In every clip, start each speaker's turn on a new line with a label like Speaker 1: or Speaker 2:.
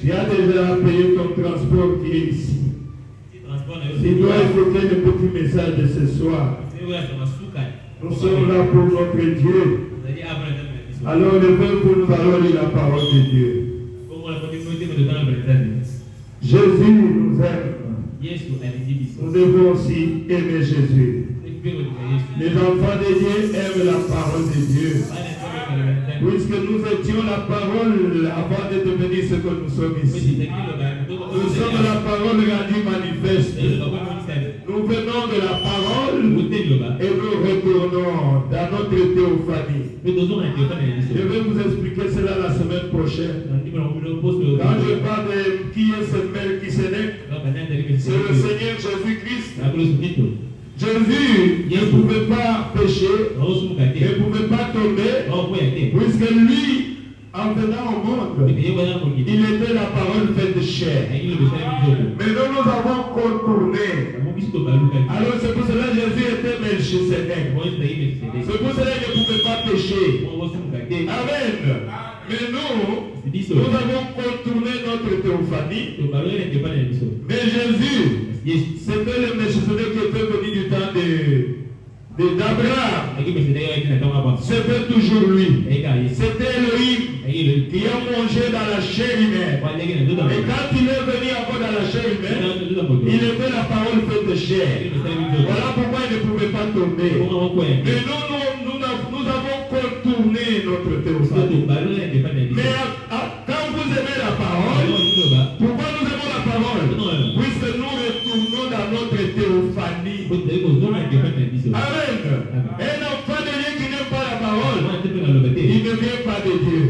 Speaker 1: Tu as déjà payé ton transport qui est ici. Tu dois écouter le petit message de ce soir. Nous sommes là pour notre Dieu. Alors le peuple, nous allons lire la parole de Dieu. Jésus nous aime. Nous devons aussi aimer Jésus. Les enfants de Dieu aiment la parole de Dieu. Puisque nous étions la parole avant de devenir ce que nous sommes ici. Nous sommes la parole rendue manifeste. Nous venons de la parole et nous retournons dans notre théophanie. Je vais vous expliquer cela la semaine prochaine. Quand je parle de qui est ce Melchisédek, c'est le Seigneur Jésus-Christ. Jésus ne pouvait pas pécher, ne pouvait pas tomber, puisque lui, en venant au monde, il était la parole faite de chair. Mais nous avons contourné. Alors c'est pour cela que Jésus était Melchisédek. C'est pour cela qu'il ne pouvait pas pécher. Amen. Mais nous avons contourné notre théophanie. Mais Jésus, c'était le Melchisédek qui était venu du temps d'Abraham. C'était toujours lui. C'était Elohim qui a mangé dans la chair humaine. Et quand il est venu encore dans la chair humaine, il était la parole faite de chair. Voilà pourquoi il ne pouvait pas tomber. Mais nous avons contourné notre théophanie. Mais quand vous aimez la parole, pourquoi nous aimons la parole? Puisque nous retournons dans notre théophanie. Amen. Un enfant de Dieu qui n'aime pas la parole, il ne vient pas de Dieu.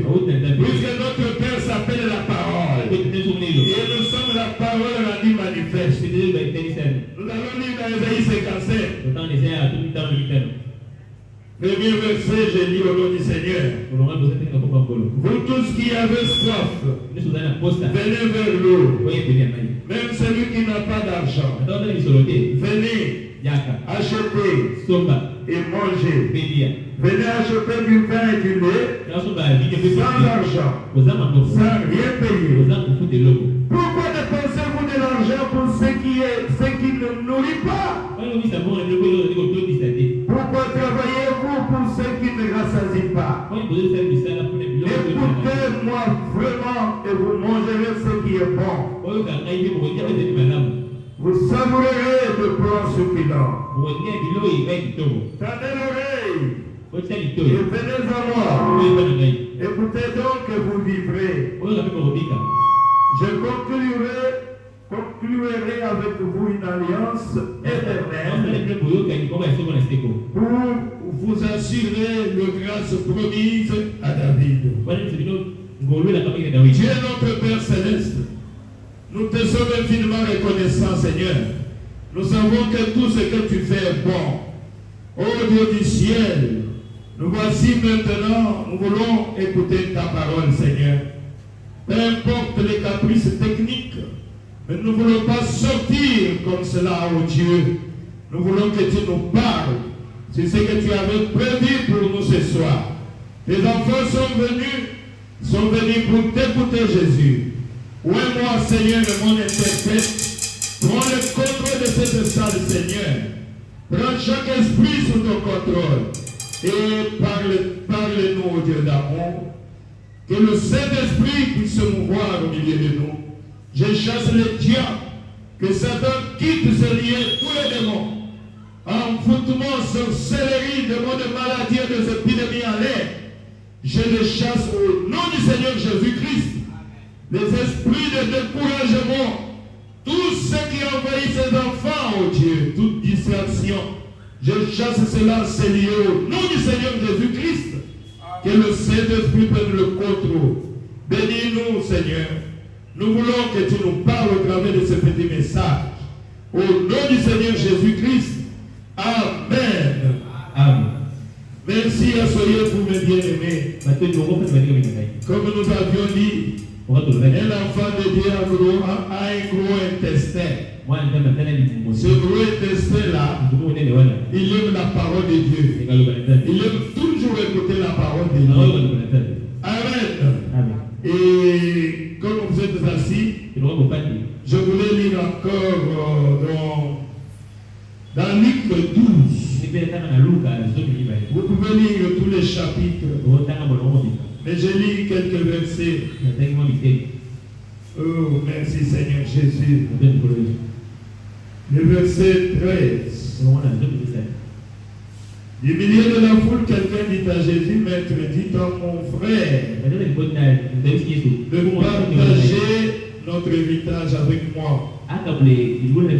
Speaker 1: Puisque notre Père s'appelle la parole. Et nous sommes la parole rendue manifeste. Nous allons lire dans Ésaïe 57. Premier verset, j'ai lu au nom du Seigneur. Vous tous qui avez soif, venez vers l'eau. Même celui qui n'a pas d'argent, venez acheter et manger. Venez acheter du pain et du lait sans argent, sans rien payer. Pourquoi dépensez-vous de l'argent pour ce qui ne nourrit pas? Pourquoi travaillez-vous pour ce qui ne rassasie pas? Écoutez-moi vraiment et vous mangerez ce qui est bon. Vous savourerez de bons succulents. Tendez l'oreille et venez à moi. Écoutez donc que vous vivrez. Je conclurai avec vous une alliance éternelle pour vous assurer de grâce promise à David. Dieu notre Père Céleste, nous te sommes infiniment reconnaissants, Seigneur. Nous savons que tout ce que tu fais est bon. Ô Dieu du ciel, nous voici maintenant, nous voulons écouter ta parole, Seigneur. Peu importe les caprices techniques, mais nous ne voulons pas sortir comme cela, ô Dieu. Nous voulons que tu nous parles. C'est ce que tu avais prévu pour nous ce soir. Tes enfants sont venus pour t'écouter, Jésus. Ouais, moi, Seigneur, mon interprète, prends le contrôle de cette salle, Seigneur. Prends chaque esprit sous ton contrôle. Et parle-nous, au Dieu d'amour. Que le Saint-Esprit puisse se mouvoir au milieu de nous. Je chasse le diable. Que Satan quitte ce lieu, tous les démons. Enfoutement, sorcellerie, démons de maladie, des épidémies en l'air, je les chasse au nom du Seigneur Jésus-Christ. Les esprits de découragement, tout ce qui envahit ses enfants, oh Dieu, toute distraction, je chasse cela, c'est lié au nom du Seigneur Jésus-Christ. Que le Saint-Esprit prenne le contrôle. Bénis-nous, Seigneur. Nous voulons que tu nous parles au travers de ce petit message. Au nom du Seigneur Jésus-Christ. Amen. Amen. Merci à soyez pour mes bien-aimés. Comme nous avions dit, un enfant de Dieu a un gros intestin. Ce gros intestin-là, il aime la parole de Dieu. Il aime toujours écouter la parole de Dieu. Amen. Et comme vous êtes assis, je voulais lire encore dans Luc 12. Vous pouvez lire tous les chapitres. Mais je lis quelques versets. Oh, merci Seigneur Jésus. Le verset 13. Du milieu de la foule, quelqu'un dit à Jésus, Maître, dit à mon frère de partager notre héritage avec moi.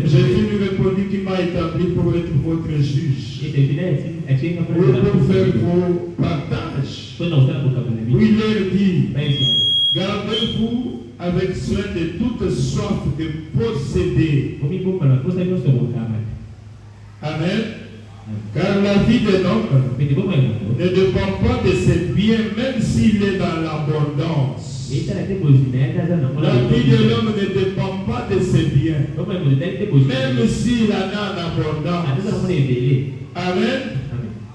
Speaker 1: Jésus lui répondit qu'il m'a établi pour être votre juge. Pour faire vos partages. Oui, il leur dit, gardez-vous avec soin de toute soif de posséder. Amen. Car la vie d'un homme ne dépend pas de ses biens, même s'il est dans l'abondance. La vie de l'homme ne dépend pas de ses biens, même s'il en a en abondance. Amen.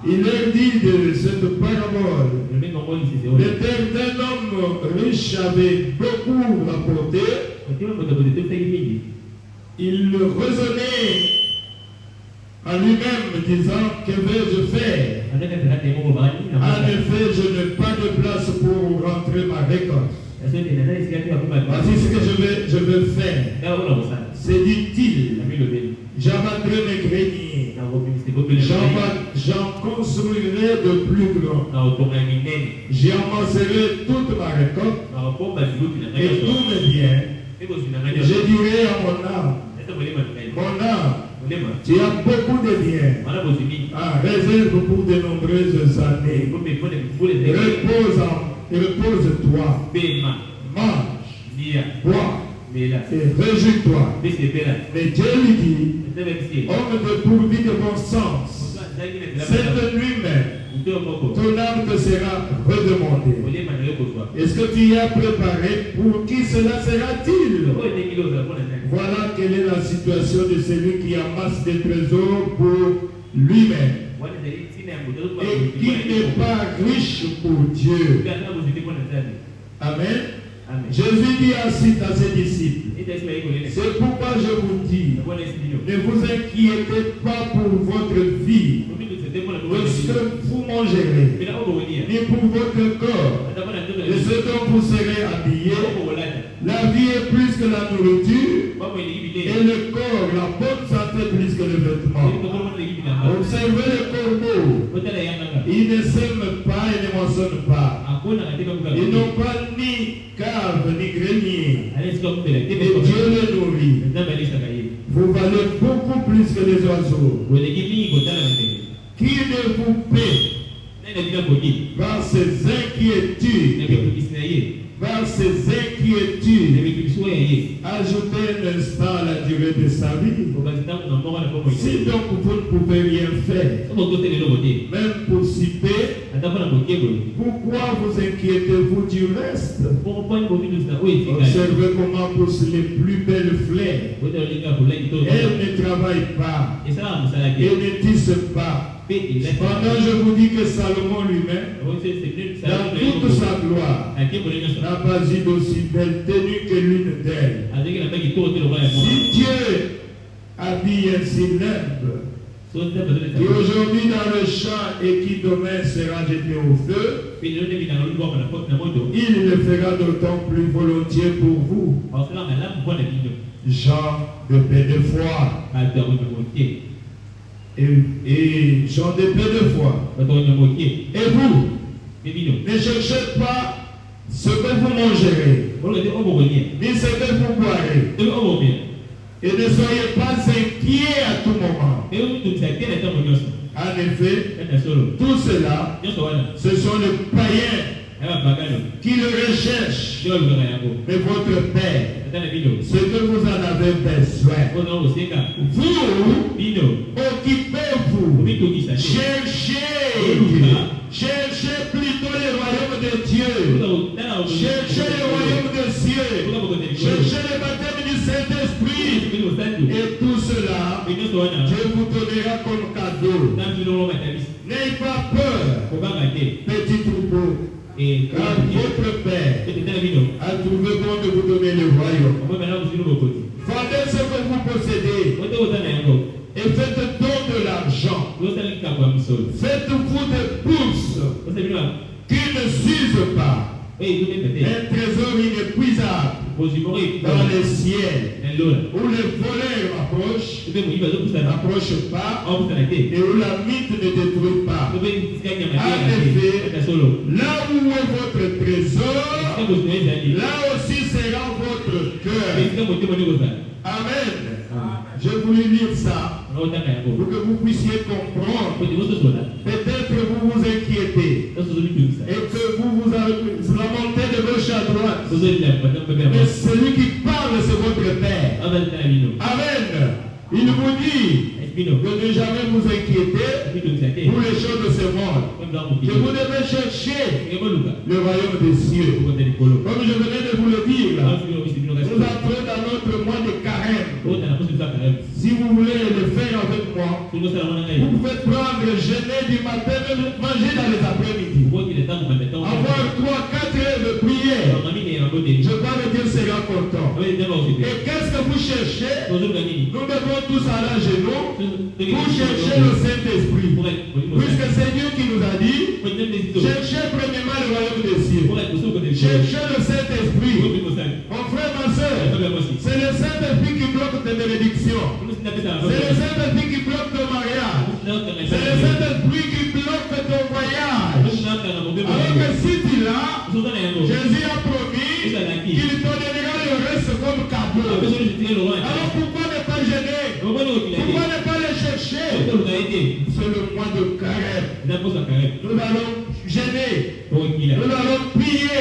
Speaker 1: Il leur dit de cette parabole, le terre d'un homme riche avait beaucoup rapporté. Il raisonnait en lui-même disant, que vais-je faire? En effet, je n'ai pas de place pour rentrer ma récolte. Voici ce que je vais faire. C'est dit-il, j'abattrai mes greniers, j'en construirai de plus grands, j'y amasserai toute ma récolte et tous mes biens. Je dirai à mon âme, tu as beaucoup de biens, réserve pour de nombreuses années, repose-toi, mange, bois, et réjouis-toi. Mais Dieu lui dit, homme dépourvu de bon sens, cette nuit même, ton âme te sera redemandée. Est-ce que tu y as préparé? Pour qui cela sera-t-il? Voilà quelle est la situation de celui qui amasse des trésors pour lui-même et qui n'est pas riche pour Dieu. Amen. Jésus dit ainsi à ses disciples, c'est pourquoi je vous dis, ne vous inquiétez pas pour votre vie, de ce que vous mangerez, ni pour votre corps, de ce dont vous serez habillés. La vie est plus que la nourriture, et le corps, la bonne santé plus que le vêtement. Observez les corbeaux, ils ne sèment pas et ne moissonnent pas. Ils n'ont pas ni cave ni grenier, et Dieu les nourrit. Vous valez beaucoup plus que les oiseaux. Qui ne vous paie par ses inquiétudes, ajoutez un instant à la durée de sa vie. Si donc vous ne pouvez rien faire, même pour citer, pourquoi vous inquiétez-vous du reste? Observez comment poussent les plus belles fleurs. Elles ne travaillent pas, elles ne tissent pas. Cependant, je vous dis que Salomon lui-même, dans toute sa gloire, n'a pas eu d'aussi belle tenue que l'une d'elles. Si Dieu habille ainsi l'herbe, qui aujourd'hui dans le champ et qui demain sera jeté au feu, il le fera d'autant plus volontiers pour vous. Jean de paix de foi. Et j'en ai plein de fois. Et vous, ne cherchez pas ce que vous mangerez, ni ce que vous boirez. Et ne soyez pas inquiets à tout moment. En effet, tout cela, ce sont les païens qui le recherchent. Mais votre Père, ce que vous en avez besoin, vous, occupez-vous, cherchez plutôt le royaume de Dieu, cherchez le royaume des cieux, cherchez le baptême du Saint-Esprit, et tout cela, Dieu vous donnera comme cadeau. N'ayez pas peur, petit troupeau. Car votre Père a trouvé bon de vous donner le royaume. Vendez ce que vous possédez et faites don de l'argent. Faites-vous des bourses qui ne s'usent pas. Un trésor inépuisable dans les ciels, où les voleurs n'approchent pas et où la mythe ne détruit pas. En effet, là où est votre trésor, là aussi sera votre cœur. Amen. Je voulais lire ça pour que vous puissiez comprendre. Peut-être vous vous inquiétez et que vous vous lamentez de gauche à droite. Mais celui qui parle, c'est votre Père. Amen. Il vous dit de ne jamais vous inquiéter pour les choses de ce monde. Que vous devez chercher le royaume des cieux. Comme je venais de vous le dire, nous entrons dans notre mois de carême. Si vous voulez le faire avec moi, vous pouvez prendre, jeûner du matin, manger dans les après-midi. Avoir 3-4 heures de prière. Je crois que Dieu sera content. Et qu'est-ce que vous cherchez? Nous devons tous aller à genoux pour chercher le Saint-Esprit. Puisque c'est Dieu qui nous a dit, cherchez premièrement le royaume des cieux. Cherchez le Saint-Esprit. Mon frère, ma soeur, c'est le Saint-Esprit qui bloque tes bénédictions. C'est le Saint-Esprit qui bloque ton mariage. C'est le Saint-Esprit qui bloque ton voyage. Alors que si tu l'as, Jésus a promis qu'il te donnera le reste comme cadeau. Alors pourquoi ne pas gêner? Pourquoi ne pas le chercher? C'est le mois de carême. Nous allons gêner. Nous allons prier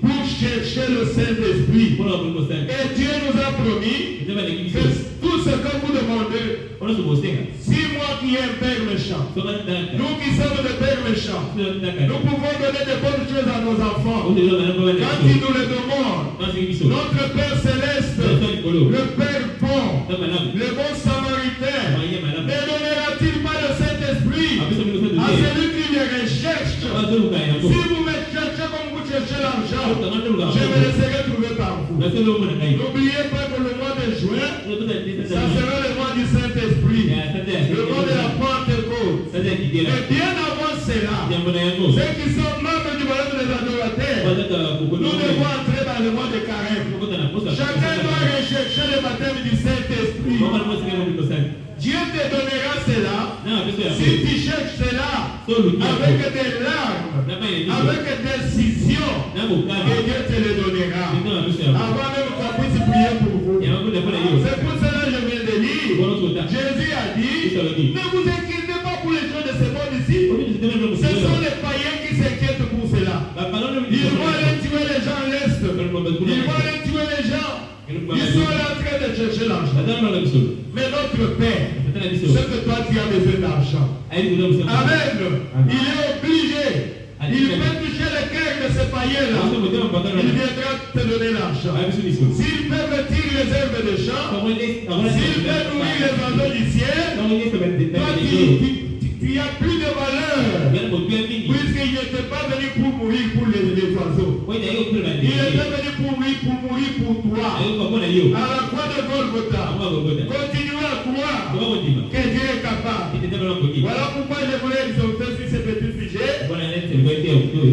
Speaker 1: pour chercher le Saint-Esprit. Et Dieu nous a promis que tout ce que vous demandez, si moi qui ai un père méchant, nous qui sommes des pères méchants, nous pouvons donner de bonnes choses à nos enfants. Quand ils nous le demandent, notre Père Céleste, le Père bon, le bon Samaritain, ne donnera-t-il pas le Saint-Esprit à celui qui le recherche? Si vous me cherchez comme vous cherchez l'argent, je me laisserai trouver par vous. N'oubliez pas que le mois de juin, ça sera le mois du Saint-Esprit, le mois de la Pentecôte. Et bien avant cela, ceux qui sont membres du royaume des adorateurs, nous devons entrer dans le mois de carême. Chacun doit rechercher le baptême du Saint-Esprit. Dieu te donnera cela si tu cherches cela avec des larmes, avec décision, et Dieu te le donnera. Avant même qu'on puisse prier pour vous. C'est pour cela que je viens de lire. Jésus a dit, ne vous inquiétez pas pour les gens de ce monde ici. Ce sont les païens qui s'inquiètent pour cela. Ils vont aller tuer les gens à l'Est. Ils vont aller tuer les gens. Ils sont là en train de chercher l'argent. Mais notre Père, ce que toi tu as besoin d'argent. Amen. Il est obligé. Il peut toucher le cœur de ces païens-là. Il viendra te donner l'argent. S'il peut vêtir les herbes de champ, s'il peut nourrir les oiseaux du ciel, toi tu as plus de valeur. Puisqu'il n'était pas venu pour mourir pour les oiseaux. Il était venu pour mourir pour toi. À la croix de Golgotha. Continuez à croire que Dieu est capable. Voilà pourquoi je voulais exhorter sur ce petit sujet.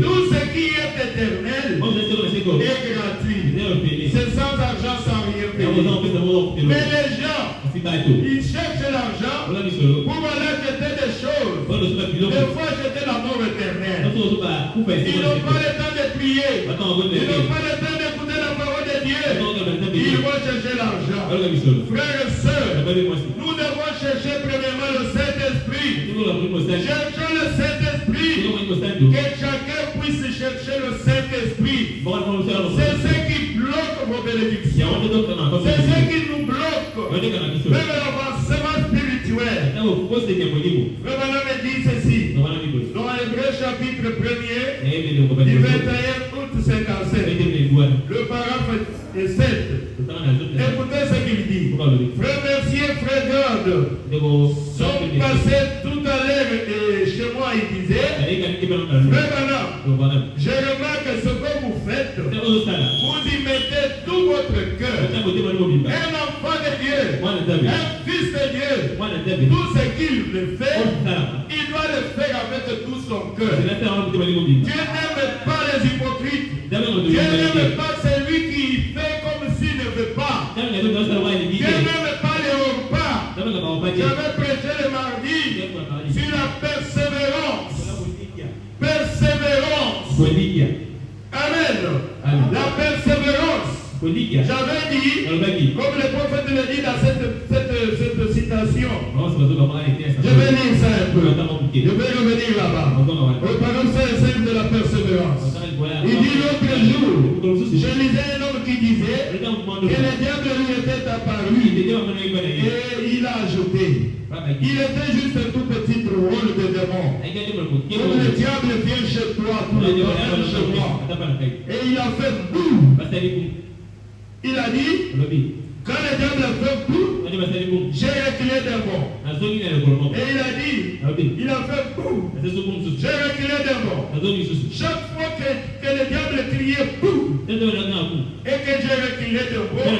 Speaker 1: Tout ce qui est éternel est gratuit. C'est sans argent, sans rien payer. Mais les gens, ils cherchent l'argent pour aller jeter la mort éternelle. Ils n'ont pas le temps de prier. Ils n'ont pas le temps d'écouter la parole de Dieu. Ils vont chercher l'argent. Frères et sœurs, nous devons chercher premièrement le Saint-Esprit. Cherchons le Saint-Esprit. Que chacun puisse chercher le Saint-Esprit. C'est ce qui bloque vos bénédictions. C'est ce qui nous bloque. Même l'avancement spirituel. Frère me dit ceci. Dans Hébreux chapitre 1er, du 21 août 57, le paragraphe 7. Écoutez ce qu'il dit. Frère Mercier, frère God, sont passés tout à l'heure chez moi, il disait, frère Bana, je remarque ce que vous faites. Vous y mettez tout votre cœur. Un enfant de Dieu, un fils de Dieu, tout ce qu'il le fait, il doit le faire avec tout son cœur. Dieu n'aime pas les hypocrites. Dieu n'aime pas celui qui fait comme s'il ne veut pas. Dieu n'aime pas les repas. J'avais prêché le mardi sur la persévérance. Persévérance. Amen. La persévérance. J'avais dit, comme le prophète le dit dans cette citation, je vais lire ça un peu. Je vais revenir là-bas. Au paragraphe 5 de la persévérance. Il dit l'autre jour, je lisais un homme qui disait que le diable lui était apparu et il a ajouté. Il était juste un tout petit rôle de démon. Comme le diable vient chez toi, tout le temps chez moi. Et il a fait boum. Il a dit, quand le diable a fait boum, j'ai reculé des morts. Et il a dit, il a fait boum, j'ai reculé des morts. Chaque fois que le diable criait boum, et que j'ai reculé des morts,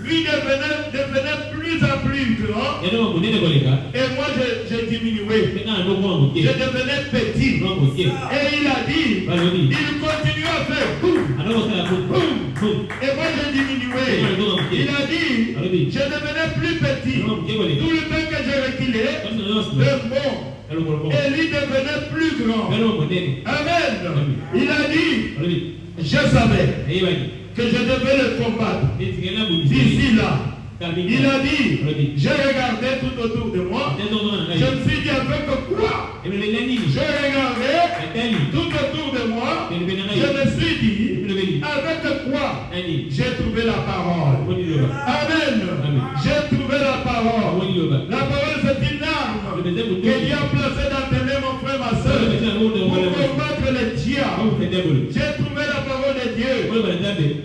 Speaker 1: lui devenait plus en plus grand. Et moi j'ai diminué. Je devenais petit. Et il a dit, il continue à faire boum, boum. Et moi j'ai diminué. Il a dit, je devenais plus petit. Tout le temps que j'ai reculé, le mort. Et lui devenait plus grand. Amen. Il a dit, je savais que je devais le combattre. D'ici là. Il a dit, j'ai regardé tout autour de moi. Je me suis dit avec quoi? Je regardais tout autour de moi. Je me suis dit, avec quoi j'ai trouvé la parole. Amen. J'ai trouvé la parole. La parole c'est une arme que Dieu a placée dans tes mains, mon frère, ma soeur, pour combattre le diable. J'ai trouvé la parole de Dieu.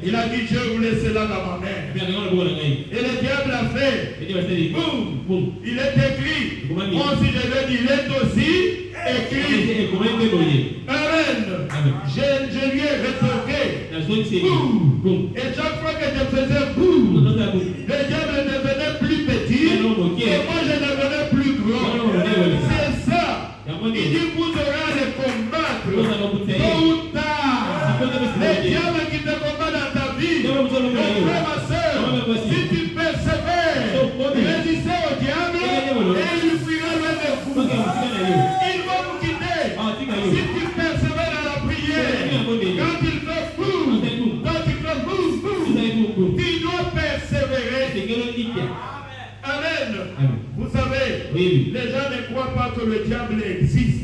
Speaker 1: Il a dit, je vous laisse là dans ma main. Et le diable a fait. Boum. Il est écrit. Moi aussi je l'ai dit, il est aussi écrit. Amen. Je lui ai rétorqué. Boum. Et chaque fois que je faisais boum, le diable devenait plus petit. Et moi je devenais plus grand. C'est ça. Il dit, vous aurez à le combattre. Tôt ou tard. Le diable qui te combat dans ta vie. Mon frère, ma soeur, si tu persévères, résistez au diable et il fuira loin de vous. Il va vous quitter. Si tu persévères dans la prière, quand il fait boum, tu dois persévérer. Amen. Vous savez, les gens ne croient pas que le diable existe.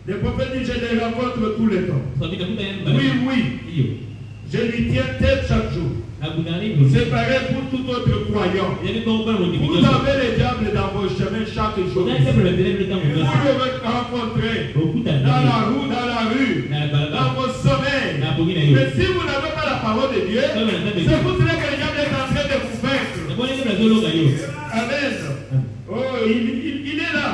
Speaker 1: Le prophète dit, je les rencontre tous les temps. Oui. Je lui tiens tête chaque jour. C'est pareil pour tout autre croyant. Vous avez le diable dans vos chemins chaque jour. Vous le rencontrez dans la rue, dans vos sommeils. Mais si vous n'avez pas la parole de Dieu, c'est pour cela que le diable est en train de vous vaincre. Amen. Oh, il est là.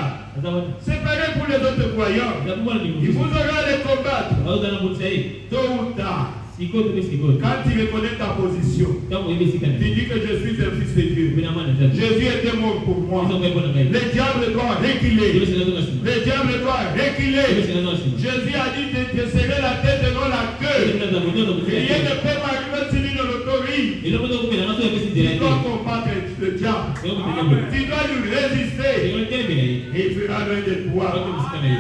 Speaker 1: C'est pareil pour les autres croyants. Il vous aura les combattre. Tôt ou tard. Quand tu reconnais ta position, tu dis que je suis un fils de Dieu. Jésus était mort pour moi. Le diable doit reculer. Le diable doit reculer. Jésus a dit de serrer la tête et non la queue. Rien ne peut m'arriver si lui ne l'autorise. Tu dois combattre le diable. Tu dois lui résister. Et il fera loin de toi.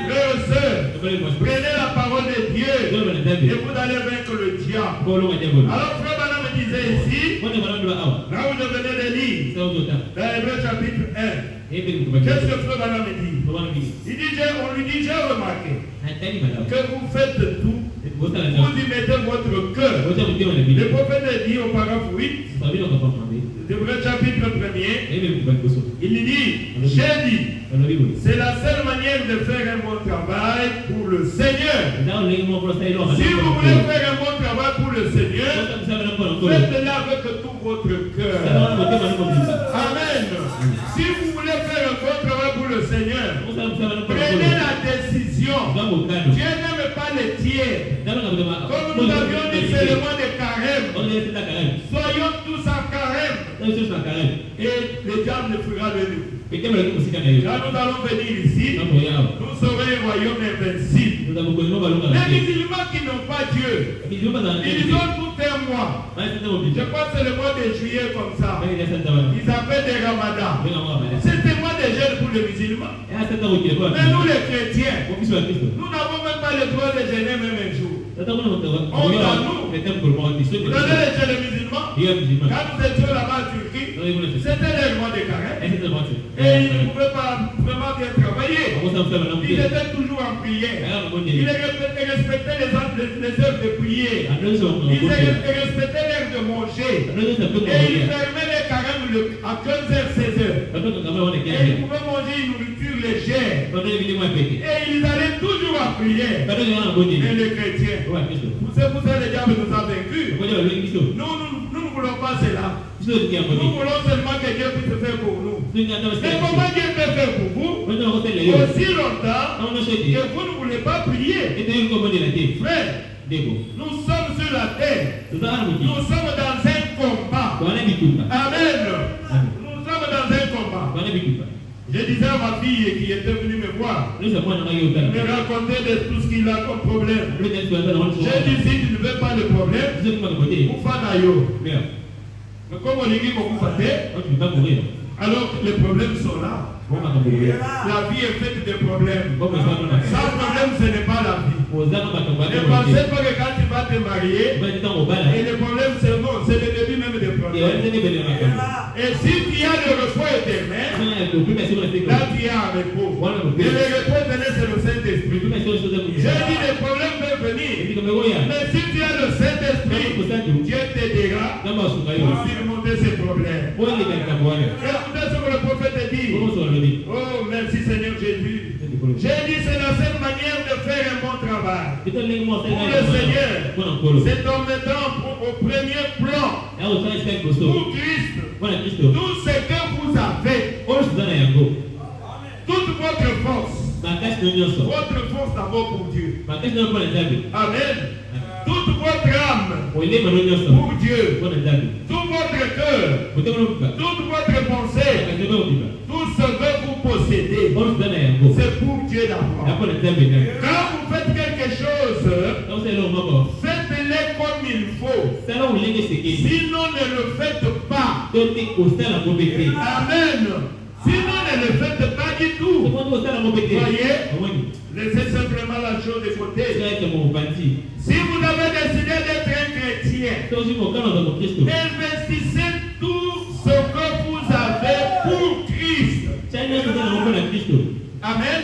Speaker 1: Frères et sœurs, prenez la parole de Dieu et vous allez vaincre le diable. Alors frère Branham me disait ici, là où je venais de lire, dans Hébreux chapitre 1, qu'est-ce que frère Branham me dit? On lui dit, j'ai remarqué que vous faites tout, vous y mettez votre cœur. Le prophète dit au paragraphe 8, Hébreux chapitre 1er, il dit, j'ai dit, c'est la seule manière de faire un bon travail pour le Seigneur. Si vous voulez faire un bon travail pour le Seigneur, faites-le avec tout votre cœur. Amen. Si vous voulez faire un bon travail pour le Seigneur, prenez la décision. Dieu n'aime pas les tiers. Comme nous avions dit, c'est le mois de carême. Soyons tous en carême. Et le diable ne fera le nous. Quand nous allons venir ici, nous serons un royaume invincible. Les musulmans qui n'ont pas Dieu, ils ont tout un mois. Je crois que c'est le mois de juillet comme ça. Ils appellent des ramadans. C'est un mois de jeûne pour les musulmans. Mais nous les chrétiens, nous n'avons même pas le droit de jeûner même un jour. On a nous. Vous donnez les musulmans. Quand nous étions là-bas en Turquie, c'était le mois de carême. Et ils ne pouvaient pas vraiment bien travailler. Ils étaient toujours en prière. Ils respectaient les heures de prière. Ils respectaient l'heure de manger. Et ils fermaient les carêmes à 15h, 16h. Et ils pouvaient manger une nourriture légère. Et ils allaient toujours en prière. Et les chrétiens, vous savez, le diable nous a vaincus. Nous ne voulons pas cela. Nous voulons seulement que Dieu puisse faire pour nous. Mais comment Dieu peut faire pour vous? Aussi longtemps que vous ne voulez pas prier. Frère, nous sommes sur la terre. Nous sommes dans un combat. Amen. Nous sommes dans un combat. Je disais à ma fille qui était venue me voir, me raconter de tout ce qu'il a comme problème. J'ai dit, si tu ne veux pas le problème, vous faites d'ailleurs. Mais comme on dit qu'on vous fait, alors les problèmes sont là. La vie est faite de problèmes. Sans problème, ce n'est pas la vie. Ne pensez pas que quand tu vas te marier, et le problème c'est non, c'est le début même des problèmes. Et si tu as le repos éternel, là tu as un repos. Et le repos éternel c'est le Saint-Esprit. J'ai dit les problèmes peuvent venir. Mais si tu as le Saint-Esprit, Dieu t'aidera pour surmonter ces problèmes. Écoutez ce que le prophète dit. Oh, merci Seigneur Jésus. J'ai dit c'est la seule manière de faire un bon travail. Pour le Seigneur, c'est en mettant au premier plan pour Christ tout ce que vous avez. Toute votre force. Votre force d'abord pour Dieu. Amen. Toute votre âme pour Dieu. Tout votre cœur. Toute votre pensée. Tout ce que vous possédez. C'est pour Dieu d'abord. Quand vous faites quelque chose, faites-le comme il faut. Sinon ne le faites pas. Amen. Sinon ne le faites pas du tout. Voyez, laissez simplement la chose de côté. Si vous avez décidé d'être un chrétien, investissez tout ce que vous avez pour Christ. Amen.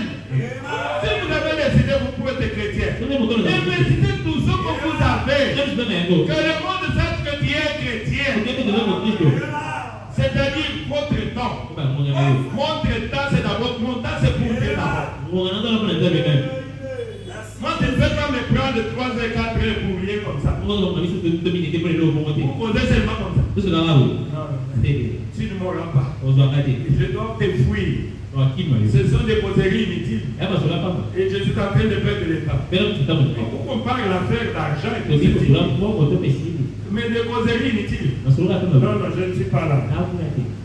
Speaker 1: Si vous avez décidé vous pouvez être chrétien, investissez tout ce que vous avez. Que le monde sache que tu es chrétien. C'est-à-dire votre temps. Votre temps, c'est d'abord mon temps, c'est pour Dieu d'abord. Moi, tu ne peux pas me prendre 3 et 4 heures pour rien comme ça. Vous posez seulement comme ça. Non. Tu ne m'auras pas. Je dois te fuir. Ce sont des poseries inutiles. Et je suis en train de perdre le temps. On parle de l'affaire d'argent et tout ça. Mais des poseries inutiles. Non, je ne suis pas là.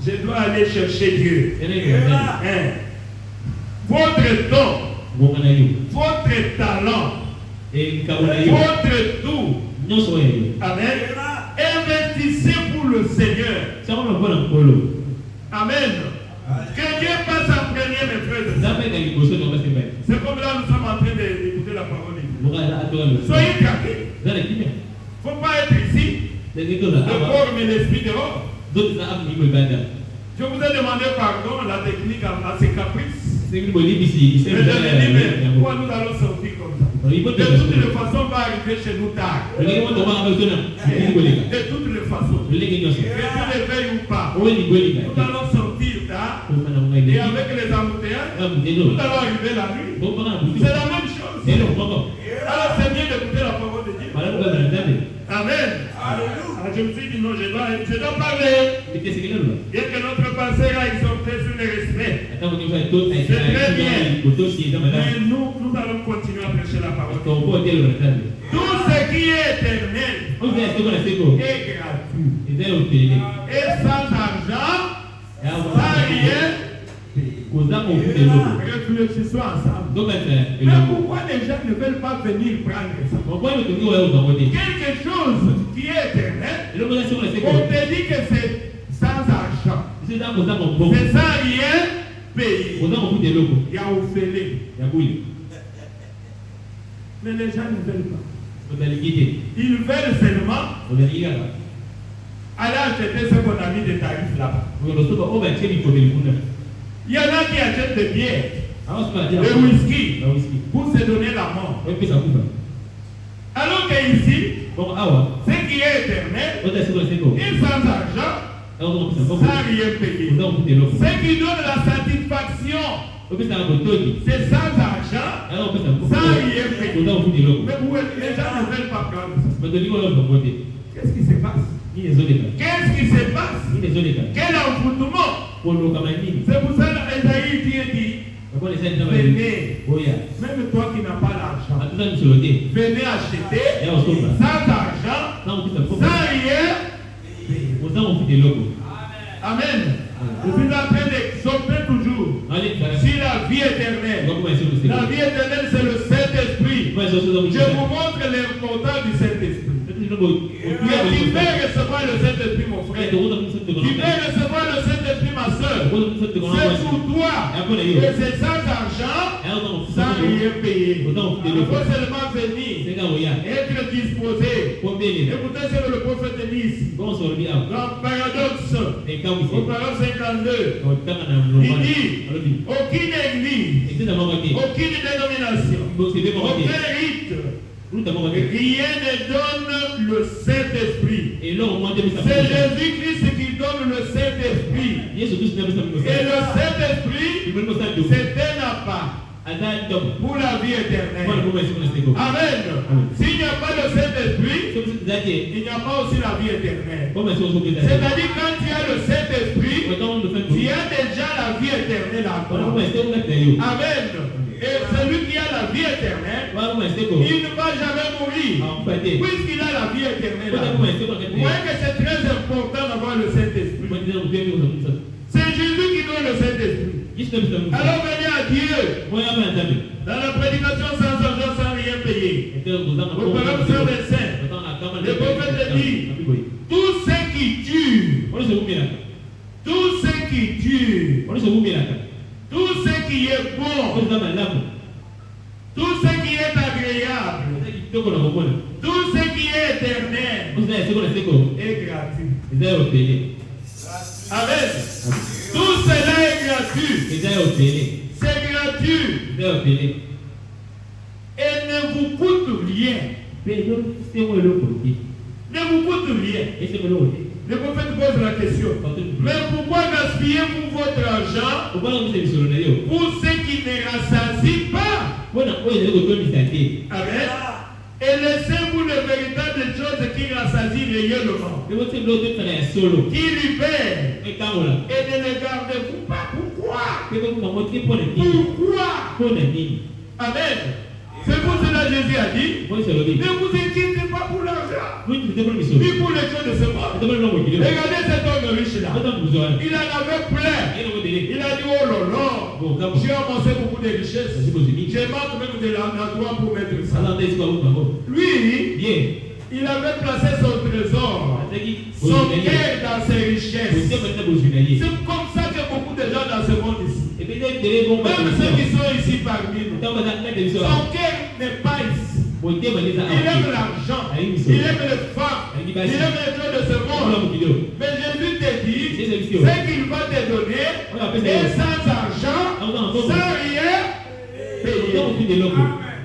Speaker 1: Je dois aller chercher Dieu. Votre temps, votre talent, votre tout. Amen. Investissez pour le Seigneur. Amen. Que Dieu passe en premier, mes frères. C'est comme là, nous sommes en train d'écouter la parole de Dieu. Soyez tranquilles. Il ne faut pas être ici, le corps mais l'esprit dehors. Je vous ai demandé pardon, la technique à ses caprices. Mais je me dis, mais pourquoi nous allons sortir comme ça? De toutes les façons, on va arriver chez nous tard. De toutes les façons. Que tu le veuilles ou pas. Nous allons sortir tard. Et avec les embouteillages, nous allons arriver la nuit. C'est la même chose. Alors c'est bien d'écouter la parole de Dieu. Amen. Alléluia. Je me suis dit non, je dois parler. Bien que notre pasteur a exhorté sur le respect. C'est très bien. Mais nous allons continuer à prêcher la parole. Tout ce qui est éternel est gratuit. Et sans argent, sans rien. Réfléchissons ensemble. Mais pourquoi les gens ne veulent pas venir prendre ça? Quelque chose qui est éternel, on te dit que c'est sans argent. C'est sans rien payer. Il y a offert. Mais les gens ne veulent pas. Ils veulent seulement aller acheter ce qu'on a mis des tarifs là-bas. Il y en a qui achètent des bières, des whisky, pour se donner la mort. Alors qu'ici, ce qui est éternel, et sans argent, sans rien payer. Ce qui donne la satisfaction, c'est sans argent, sans rien payer. Mais les gens ne veulent pas prendre ça. Qu'est-ce qui se passe? Qu'est-ce qui se passe? Quel envoûtement? C'est pour ça qu'Esaïe dit, venez, même toi qui n'as pas l'argent, venez acheter sans argent, sans rien. Amen. Je suis en train d'exhorter toujours sur la vie éternelle. La vie éternelle, c'est le Saint-Esprit. Je vous montre l'importance du Saint-Esprit. Tu peux recevoir le Saint-Esprit, mon frère. Tu peux recevoir le Saint-Esprit, ma soeur. C'est pour toi. Et c'est sans argent, sans rien payer. Il faut seulement venir, être disposé. Écoutez ce que le prophète dit ici. Dans Paradoxe, au paragraphe 52, il dit, aucune église, aucune dénomination, aucun rite, rien ne donne le Saint-Esprit. C'est Jésus-Christ qui donne le Saint-Esprit. Et le Saint-Esprit, c'est un appât pour la vie éternelle. Amen. S'il n'y a pas le Saint-Esprit, il n'y a pas aussi la vie éternelle. C'est-à-dire quand tu as le Saint-Esprit, tu as déjà la vie éternelle en toi. Amen. Et celui qui a la vie éternelle, il ne va jamais mourir. Puisqu'il a la vie éternelle. Vous voyez que c'est très important d'avoir le Saint-Esprit. C'est Jésus qui donne le Saint-Esprit. Alors venez à Dieu. Dans la prédication sans argent, sans rien payer. Au paragraphe 125, le prophète dit, tout ce qui tue, tout ce qui tue, tout ce qui est bon, tout ce qui est agréable, tout ce qui est éternel est gratuit. Amen. Tout cela est gratuit. C'est gratuit. Et ne vous coûte rien. Ne vous coûte rien. Le prophète pose la question. Mais pourquoi gaspillez-vous votre argent pour ceux qui ne rassasient pas? Amen. Et laissez-vous les véritables choses qui rassasient réellement, qui libèrent, et ne les gardez-vous pas. Pourquoi? Amen. C'est pour cela que Jésus a dit, ne vous inquiétez pas pour l'argent, ni pour les choses de ce monde. Regardez cet homme riche là. Il en avait plein. Il a dit, oh là là, j'ai amassé beaucoup de richesses. J'ai manqué même de l'endroit pour mettre ça. Lui, il avait placé son trésor, son cœur dans ses richesses. C'est comme ça que Même ceux qui sont ici parmi nous, son cœur n'est pas ici. Il aime l'argent, il aime les femmes, il aime les choses de ce monde. Mais Jésus te dit, ce qu'il va te donner, et sans argent, sans rien payer.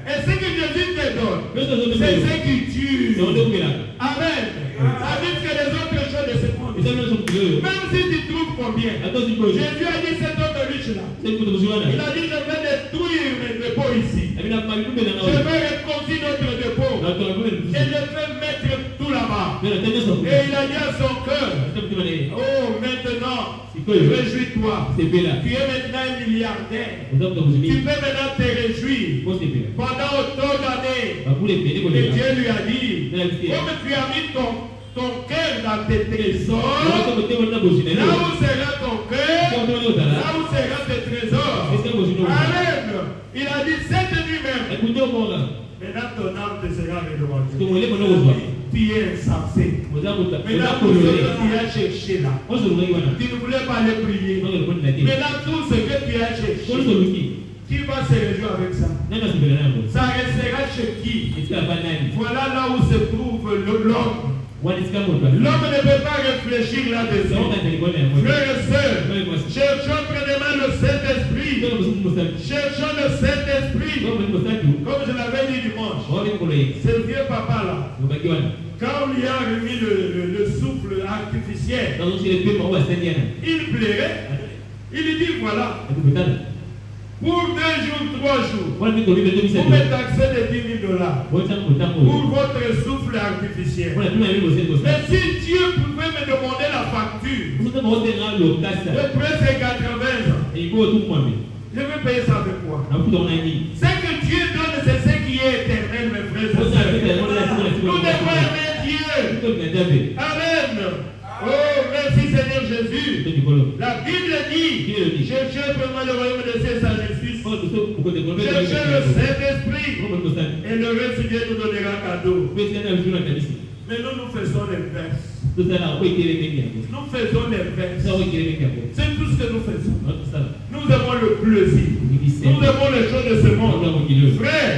Speaker 1: Et ce que Jésus te donne, c'est ce qui tue. Amen. Ça veut dire que les autres choses de ce monde, même si tu trouves combien, Jésus a dit cet homme riche-là, il a dit je vais détruire mes dépôts ici. Je vais reconstruire notre dépôt. Et je vais mettre tout là-bas. Et il a dit à son cœur, oh maintenant, réjouis-toi. Tu es maintenant un milliardaire. Tu peux maintenant te réjouir. Pendant autant d'années, et Dieu lui a dit, comme tu as mis ton cœur dans tes trésors, là où sera ton cœur, là où sera tes trésors. Amen. Il a dit cette nuit même. Maintenant ton âme te sera redevantée. Tu es insensé. Maintenant tout ce que tu as cherché là, tu ne voulais pas aller prier. Maintenant tout ce que tu as cherché, qui va se réjouir avec ça? Ça restera chez qui? Voilà là où se trouve l'homme. L'homme ne peut pas réfléchir là-dessus. Frères et sœurs, cherchons premièrement le Saint-Esprit. Cherchons le Saint-Esprit. Comme je l'avais dit dimanche, c'est le vieux papa là. Quand on lui a remis le souffle artificiel, il plairait. Il lui dit voilà. Pour 2 jours, 3 jours, vous pouvez taxer de $10,000 pour votre souffle artificiel. Mais si Dieu pouvait me demander la facture de presque 80 ans, je vais payer ça avec quoi? Ce que Dieu donne, c'est ce qui est éternel, mes frères et sœurs. Nous devons aimer Dieu. Amen. Oh, merci Seigneur Jésus. La Bible dit, cherchez vraiment le royaume de Dieu et sa justice. Cherchez le Saint-Esprit. Et le reste, Dieu nous donnera cadeau. Mais nous faisons l'inverse. Nous faisons l'inverse. C'est tout ce que nous faisons. Nous avons le plaisir. Nous avons les choses de ce monde. Frère,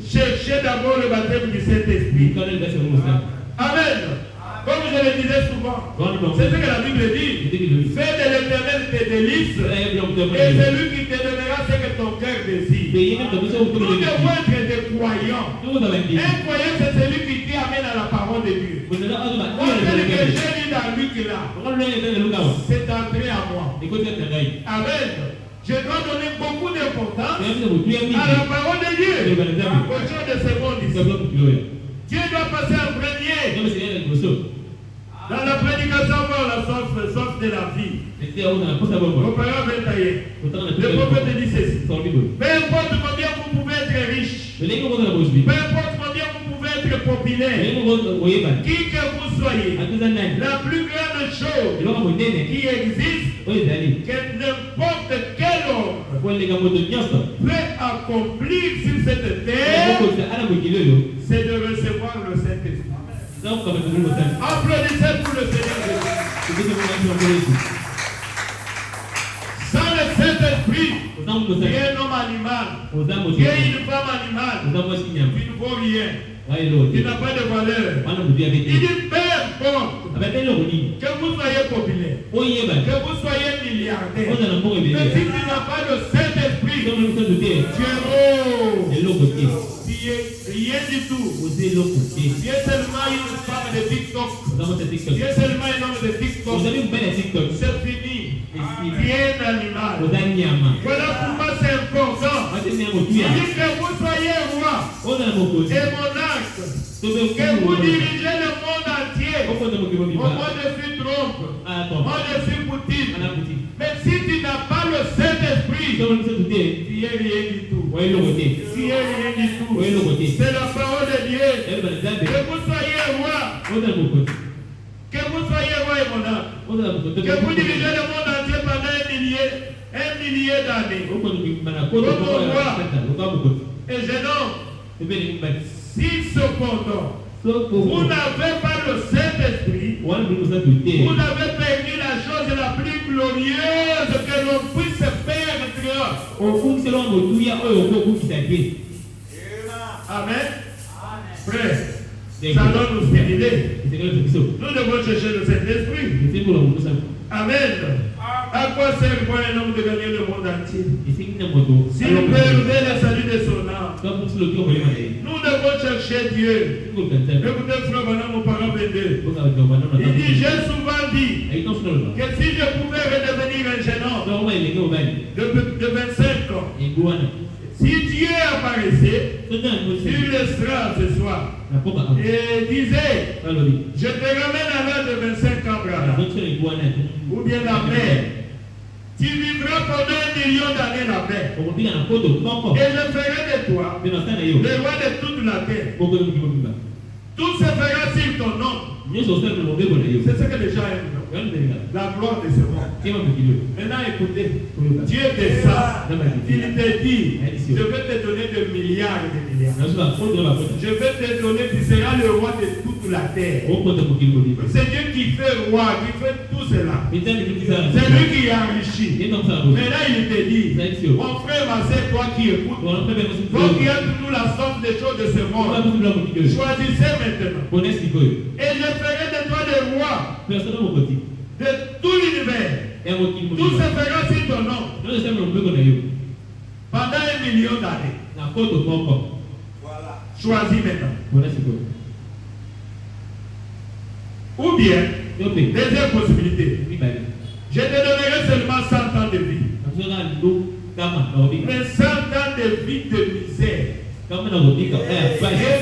Speaker 1: cherchez d'abord le baptême du Saint-Esprit. Amen. Comme je le disais souvent, c'est ce que la Bible dit. Fais de l'Éternel tes délices, et c'est lui qui te donnera ce que ton cœur désire. Nous devons être des croyants. Un croyant, c'est celui qui t'amène à la parole de Dieu. Quand ce que j'ai lu dans Luc là, c'est entré à moi. Amen. Je dois donner beaucoup d'importance à la parole de Dieu, aux gens de ce monde ici. Dieu doit passer en premier. Dans la prédication, on la soif de la vie. Au paragraphe 21, le prophète dit ceci. Peu importe combien vous pouvez être riche, peu importe combien vous pouvez être populaire, qui que vous soyez, la plus grande chose qui existe, que n'importe quel homme peut accomplir sur cette terre, c'est de recevoir le Saint-Esprit. Applaudissez pour le Seigneur Jésus. Sans le Saint-Esprit, tu es un homme animal, tu es une femme animale, tu ne vaux rien, tu n'as pas de valeur. Il dit peu importe que vous soyez populaire, que vous soyez milliardaire, mais si tu n'as pas le Saint-Esprit, tu es mort. Tu es rien du tout. Tu es seulement une femme de TikTok. Tu es seulement un homme de TikTok. C'est fini. Tu es un animal. Voilà pourquoi c'est important. Il dit que vous soyez roi et monarque. Que vous dirigez le monde entier. Moi je suis Trump. Moi je suis Poutine. Mais si tu n'as pas le Saint-Esprit, tu es rien du tout. Tu es rien du tout. C'est la parole de Dieu. Que vous soyez roi. Que vous soyez roi et monarque. Que vous dirigez le monde entier pendant un millier d'années. Comme roi et jeune homme. Si cependant vous n'avez pas le Saint-Esprit, vous avez perdu la chose la plus glorieuse que l'on puisse perdre croix. Amen. Frère, ça doit nous stériler. Nous devons chercher le Saint-Esprit. Amen. À quoi sert pour un homme de gagner le monde entier? S'il perdait le salut de son âme, nous devons chercher Dieu. Écoutez, frère, maintenant mon parent 22. Il dit, j'ai souvent dit que si je pouvais redevenir un jeune homme de 25 ans, si Dieu apparaissait sur l'estrade ce soir et disait, je te ramène à l'âge de 25 ans, Abraham, ou bien la mer, tu vivras pendant 1 million d'années la mer, et je ferai de toi le roi de toute la terre. Tout se fera sur ton nom. C'est ce que les gens aiment. La gloire de ce monde. Maintenant écoutez, Dieu descend. Il te dit, je vais te donner des milliards et des milliards. Je vais te donner, tu seras le roi de toute la terre. C'est Dieu qui fait roi, qui fait tout cela. C'est lui qui enrichit. Maintenant il te dit, mon frère, ma soeur, toi qui écoutes, toi qui as toujours la somme des choses de ce monde, choisissez maintenant. Et je ferai de toi le roi de tout l'univers. Tout se fera sur ton nom pendant 1 million d'années. Voilà. Choisis maintenant. Ou bien, deuxième possibilité, je te donnerai seulement 100 ans de vie. Mais 100 ans de vie de misère et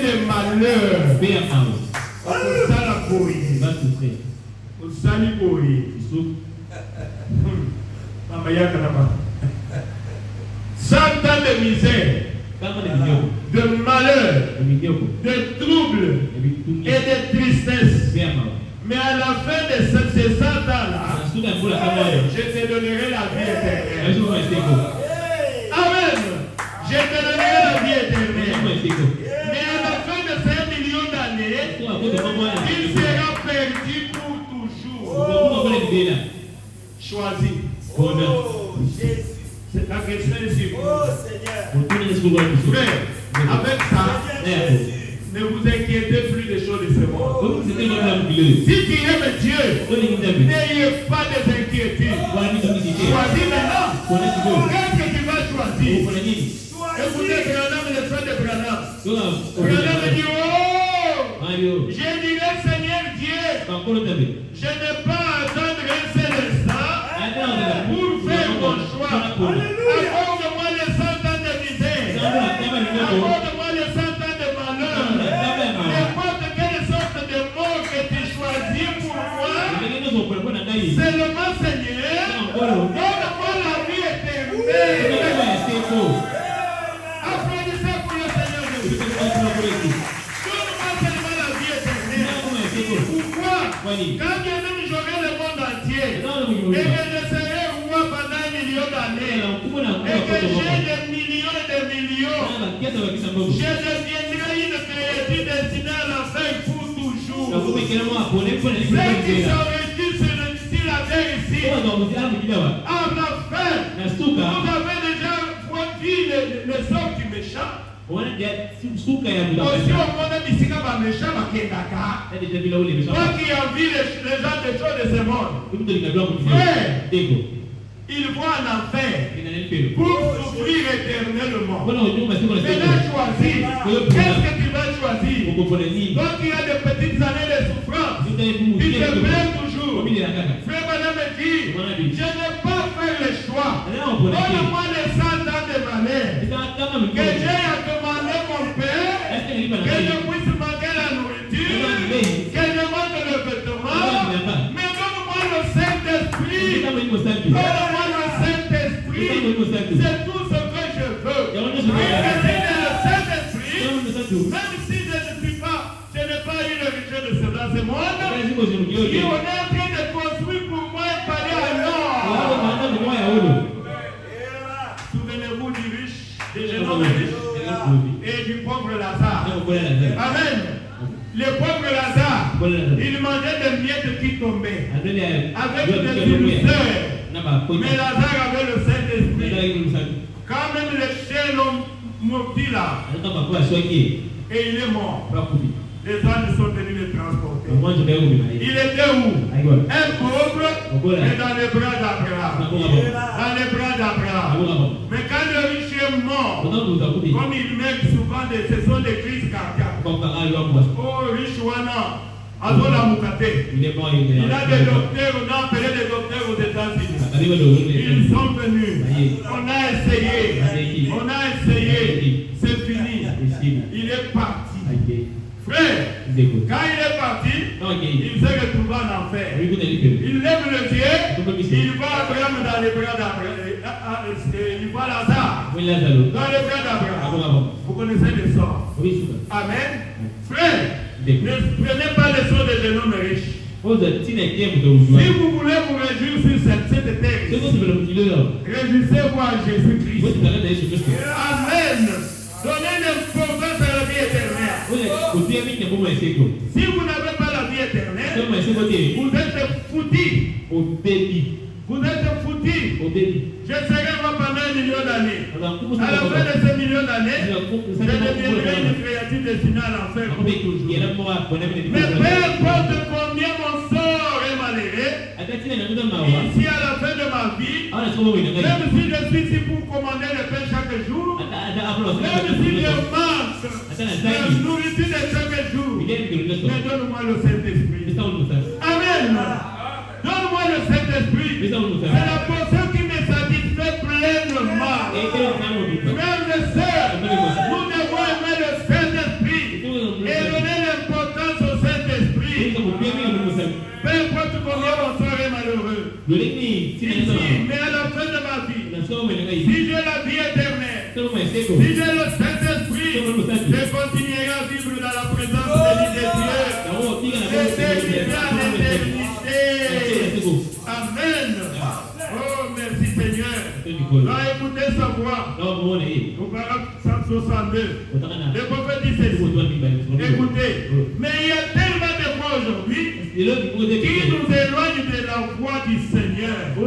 Speaker 1: de malheur. Cent ans de misère, de malheur, de troubles et de tristesse. Mais à la fin de ces 100 ans-là, je te donnerai la vie éternelle. Amen. Je te donnerai la vie éternelle. Mais à la fin de ces 1 million d'années, il sera perdu pour toujours. Choisis. C'est la question ici. Frère, avec ça, ne vous inquiétez plus des choses de ce monde. Si tu aimes Dieu, n'ayez pas de inquiétudes. Choisis maintenant. Qu'est-ce que tu vas choisir? Écoutez, Branham, le frère de Branham. Branham dit, oh, je dirais, Seigneur Dieu, je n'ai pas à attendre un seul instant pour faire mon choix. Accorde-moi les 100 ans de misère. Accorde-moi les 100 ans de malheur. N'importe quelle sorte de mort que tu choisis pour moi, seulement Seigneur, donne-moi la vie éternelle. Applaudissez pour le Seigneur Jésus. Donne-moi seulement la vie éternelle. Pourquoi? Quand bien même j'aurai le monde entier, et que je serai roi pendant 1 million d'années, et que j'ai des millions et des millions, je deviendrai une créature destinée à la fin pour toujours. Ceux qui s'enrichissent sur la terre ici, à la fin, vous avez déjà vu les sorts du méchant. Aussi au monde bisika ba méchant bakendaka. Toi qui envie les gens des choses de ce monde. Frère, ils vont en enfer pour souffrir éternellement. Maintenant choisis. Qu'est-ce que tu vas choisir? Toi qui as de petites années de souffrance, tu te plains toujours. Frère Madame dit, je n'ai pas fait le choix. Donne-moi les 100 ans de malheur que j'ai à demander mon Père, que je puisse manquer la nourriture, que je manque le vêtement, mais donne-moi le Saint-Esprit. Donne-moi le Saint-Esprit. C'est tout ce que je veux. Et c'est le Saint-Esprit, même si je n'ai pas eu l'origine de ce dans ce monde, et on est en train de construire pour moi un palais à l'or. Souvenez-vous du riche, des jeunes hommes riches et du pauvre Lazare. Amen. Le pauvre Lazare, il mangeait des miettes qui tombaient avec des douceurs. Mais Lazare avait le Saint-Esprit. Quand même les chiens l'ont mordu là. Et il est mort. Les anges sont venus le transporter. Il était où? Un pauvre, mais dans les bras d'Abraham. Dans les bras d'Abraham. Mais quand le riche est mort, comme il met souvent ce sont des crises cardiaques. Oh, riche Wana, Azola Mukate. Il a des docteurs, on a appelé des docteurs aux États-Unis. Ils sont venus. On a essayé. On a essayé. C'est fini. Il est parti. Frère, quand il est parti, il s'est retrouvé en enfer. Il lève le pied, il voit Abraham dans les bras d'Abraham. Il voit Lazare dans les bras d'Abraham. Vous connaissez les sorts. Amen. Frère, ne prenez pas les sorts des jeunes hommes riches. Si vous voulez vous réjouir sur cette terre, réjouissez-vous en Jésus-Christ. Amen. Donnez l'importance à la vie éternelle. Si vous n'avez pas la vie éternelle, vous êtes foutus. Vous êtes foutus. Je serai moi pendant 1 million d'années. À la fin de ces millions d'années, je deviendrai une créature destinée à l'enfer. Mais peu importe combien mon sort est malheureux, ici à la fin de ma vie, même si je suis ici pour commander le pain chaque jour, même si je mange la nourriture de chaque jour, mais donne-moi le Saint-Esprit. Amen. Donne-moi le Saint-Esprit. C'est la portion qui me satisfait pleinement. Frères et sœurs, nous devons aimer le Saint-Esprit et donner l'importance au Saint-Esprit. Peu importe combien mon soir est malheureux. Mais à la fin de ma vie, si j'ai la vie éternelle, si j'ai le Saint-Esprit, je continuerai à vivre dans la présence de Dieu. L'éternité à l'éternité. Amen. Oh, merci Seigneur. Va écouter sa voix. Au paragraphe 162. Le prophète dit ceci. Écoutez, mais il y a tellement de fois aujourd'hui qui nous éloignent de la voix du Seigneur. Il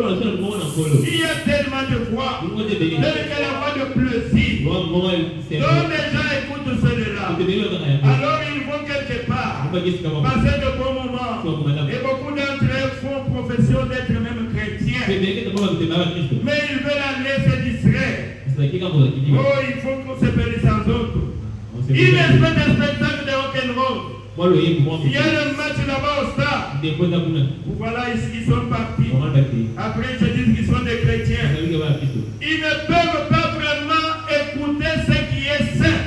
Speaker 1: y a tellement de fois telle que la voix de plaisir. Donc les gens écoutent celle-là. Alors ils vont quelque part passer de bons moments. Et beaucoup d'entre eux font profession d'être même chrétiens. Mais ils veulent aller se distraire. Oh, il faut qu'on se bénisse en autres. Il est fait un spectacle de rock'n'roll. Il y a le match là-bas au stade. Voilà, ils sont partis. Après, ils se disent qu'ils sont des chrétiens. Ils ne peuvent pas vraiment écouter ce qui est saint.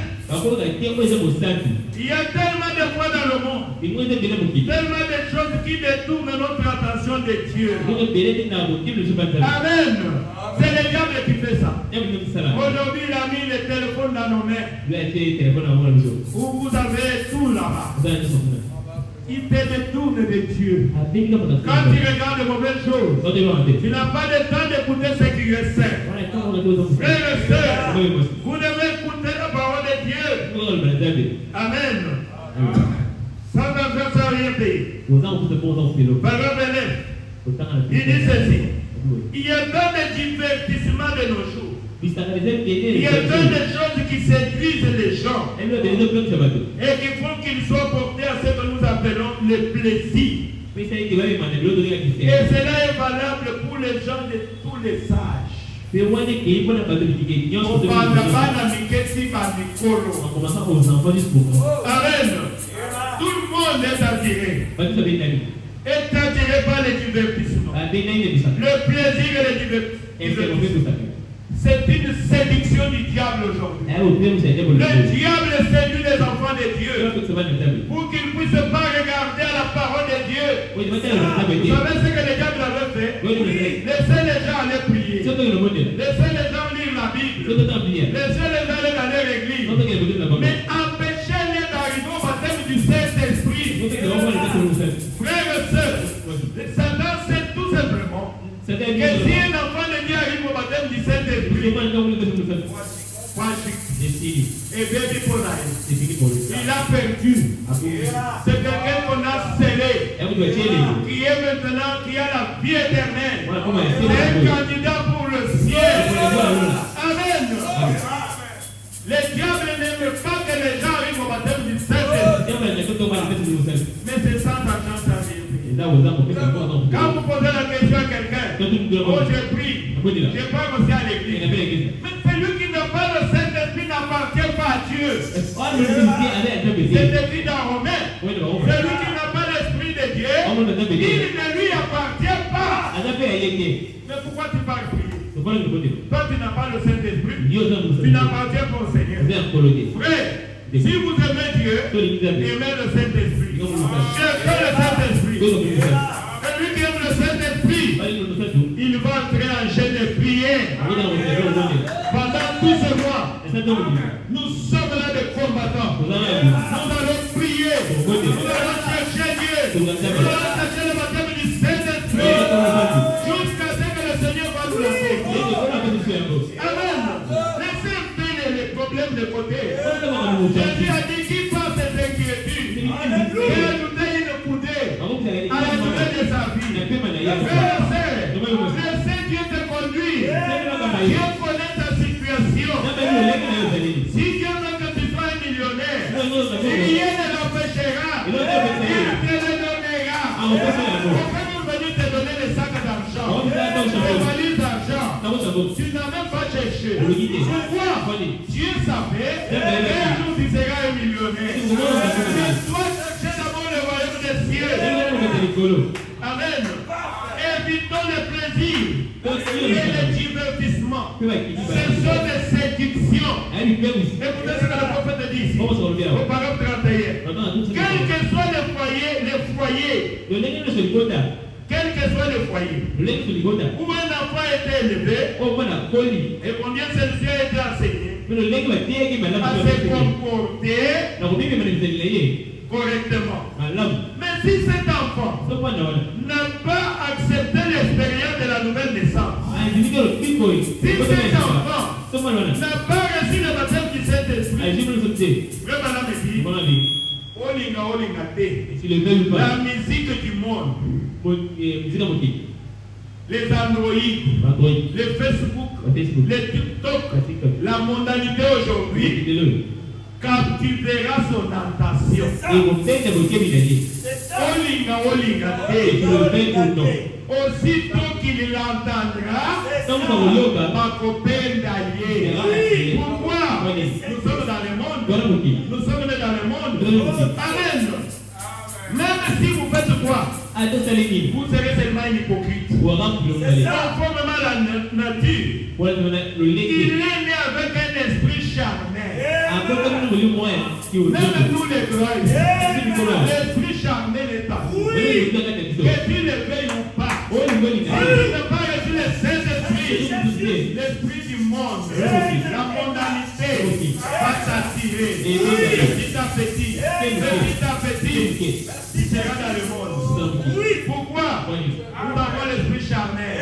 Speaker 1: Il y a tellement de fois dans le monde, tellement de choses qui détournent notre attention de Dieu. Amen. C'est le diable qui fait ça. Aujourd'hui, il a mis les téléphones dans nos mains. Où vous avez tout là-bas. Il te détourne de Dieu. Quand tu regardes de mauvaises choses, tu n'as pas le temps d'écouter ce qui est saint. Frères et sœurs, vous devez écouter la parole de Dieu. Amen. Sans argent, sans rien payer. Paragraphe 9. Il dit ceci. Il y a tant de divertissements de nos jours. Il y a tant de choses qui séduisent les gens et qui font qu'ils soient portés à ce que nous appelons le plaisir. Et cela est valable pour les gens de tous les âges. Amen. Tout le monde est attiré. Est attiré par les divertissements. Le plaisir et le divertissement. C'est une séduction du diable aujourd'hui. Le diable séduit les enfants de Dieu pour qu'ils ne puissent pas regarder à la parole de Dieu. Vous savez ce que le diable avait fait? Laissez les gens aller prier. Laissez les gens lire la Bible. Laissez les gens aller dans leur église. Mais empêchez-les d'arriver au baptême du Saint-Esprit. Frères et sœurs, Satan sait tout simplement que si un enfant de Dieu arrive au baptême du Saint-Esprit, et bien il a perdu. C'est quelqu'un qu'on a scellé, qui est maintenant, qui a la vie éternelle. C'est un candidat pour le ciel. Amen. Les diables n'aiment pas que les gens arrivent au baptême du Saint-Esprit. Mais c'est sans argent, ça vient. Quand vous posez la question à quelqu'un, oh j'ai pris, j'ai pas aussi à l'église. Mais celui qui n'a pas le Saint-Esprit n'appartient pas à Dieu. C'est écrit dans Romains. Celui qui n'a pas l'Esprit de Dieu, il ne lui appartient pas. Mais pourquoi tu parles prier? Toi tu n'as pas le Saint-Esprit, tu n'appartiens pas au Seigneur. Frère, si vous aimez Dieu, aimez le Saint-Esprit. Cherchez le Saint-Esprit. Celui qui aime le Saint-Esprit, il va entrer en jeu de prière. Pendant tout ce mois, nous sommes là des combattants. Nous allons prier. Nous allons chercher Dieu. Nous allons chercher le baptême du Saint-Esprit. Jusqu'à ce que le Seigneur va nous lancer. Amen. Laissez un peu les problèmes de côté. Jésus a dit qui passe ses inquiétudes. Il a ajouté une coudée à la durée de sa vie. Frère et sœur, laissez Dieu te conduire. Dieu connaît ta situation. Si Dieu veut que tu sois un millionnaire, rien ne l'empêchera. Il te le donnera. On peut nous venir te donner des sacs d'argent, des valises d'argent. Tu n'as même pas cherché. Pourquoi? Dieu savait qu'un jour tu seras un millionnaire. Tu dois chercher d'abord le royaume des cieux. Amen. Évitons le plaisir et le divertissement. Ce sont des séductions. Écoutez ce que le prophète dit ici. Au paragraphe 31. Quel que soit le foyer, quel que soit le foyer, où un enfant était élevé, et combien celui-ci a été enseigné à se comporter correctement. Mais si cet enfant n'a pas accepté l'expérience de la nouvelle naissance, si cet enfant n'a pas reçu le baptême du Saint-Esprit, vraiment là, la musique du monde, les Android, les Facebook, les TikTok, la mondialité aujourd'hui captivera son tentation. Aussitôt qu'il l'entendra, ma copine d'ailleurs. Pourquoi? Nous sommes dans le monde. Nous sommes dans le monde. Amen. Même si vous faites quoi? Vous serez seulement un hypocrite. Conformément à la nature, il est né avec un esprit charnel. Même nous les croyants, l'esprit charnel est à vous. Que tu le veuilles ou pas, si tu n'as pas reçu le Saint-Esprit, l'esprit du monde, la mondanité va t'attirer. Petit à petit, tu seras dans le monde. Pourquoi? Nous avons l'esprit charnel.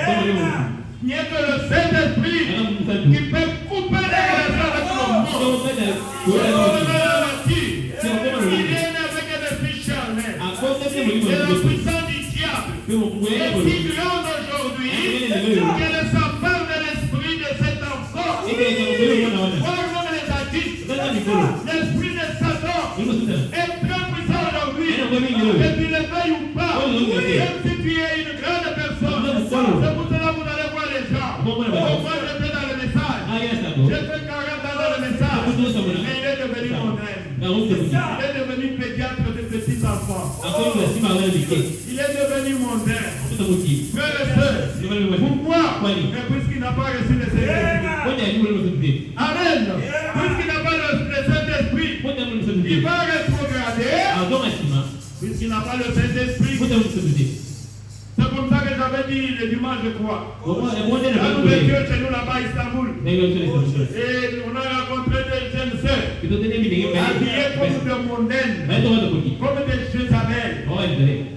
Speaker 1: Il n'y a que le Saint-Esprit qui peut couper les relations avec le monde. Il est avec un esprit charnel. C'est la puissance du diable. Et si grande aujourd'hui, qu'elle s'empare de l'esprit de cet enfant. Voir même les adultes. L'esprit de Satan est très puissant aujourd'hui. Et tu le veuilles ou pas. Même si tu es une grande personne, c'est pour cela que vous allez voir les gens. Moi j'étais dans le message. J'ai fait 40 ans dans le message. Mais il est devenu mon aide. Il est devenu pédiatre de petits enfants. Il est devenu mon aide. Frères et sœurs, pourquoi? Mais puisqu'il n'a pas reçu le Saint-Esprit. Amen. Puisqu'il n'a pas le Saint-Esprit, il va rétrograder. Puisqu'il n'a pas le Saint-Esprit. C'est comme ça que j'avais dit le dimanche, je crois. Là, nous étions chez nous là-bas à Istanbul. Et on a rencontré des jeunes sœurs habillées comme des mondaines, comme des Jézabel.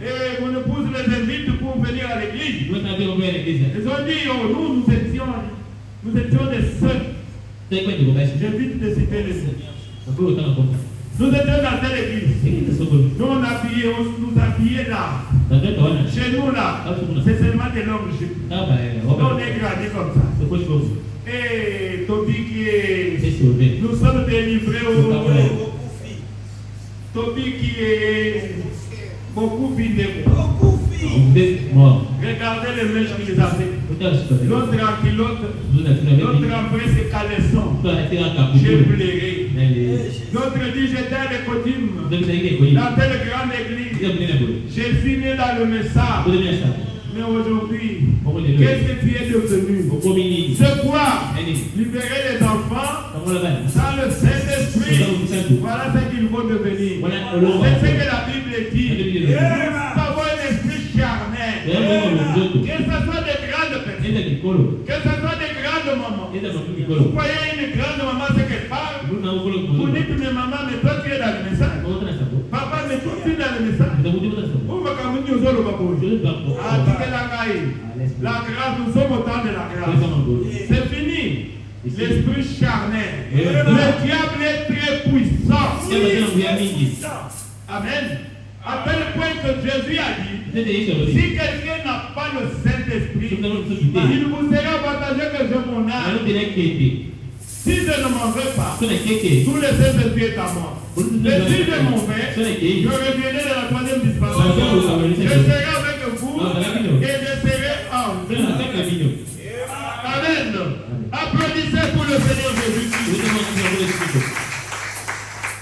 Speaker 1: Et mon épouse les invite pour venir à l'église. Ils ont dit, oh, nous étions des sœurs. J'évite de citer les sœurs. Nous étions dans telle église. Nous on nous habillons là. Chez nous là, c'est seulement des langues juives. On est gradé comme ça. Et Tobi qui est. Nous sommes délivrés au Tobi qui est beaucoup vidé. Regardez les mèches qu'ils avaient. L'autre tranquille, l'autre après c'est caleçon. J'ai pleuré. L'autre dit j'étais les coutumes dans telle grande église. J'ai fini dans le message. Mais aujourd'hui, qu'est-ce que tu es devenu? C'est quoi? Libérer les enfants dans le Saint-Esprit. Voilà ce qu'ils vont devenir. C'est ce que la Bible dit. Avoir un esprit charnel. Que ce soit des grandes personnes. Que ce soit des grandes mamans. Vous voyez une grande maman, c'est qu'elle parle. Vous dites, mais maman, mais toi tu es dans le message. Papa, mais toi tu es dans le message. La grâce, nous sommes au temps de la grâce. C'est fini. L'esprit charnel. Le diable est très puissant. Amen. À tel point que Jésus a dit, si quelqu'un n'a pas le Saint-Esprit, il vous sera partagé que je m'en ai. Si je ne m'en vais pas, tout le Saint-Esprit est à moi. Mais si je m'en vais, je reviendrai dans la troisième dispensation. Je serai avec vous et je serai en vous. Amen. Applaudissez pour le Seigneur Jésus-Christ.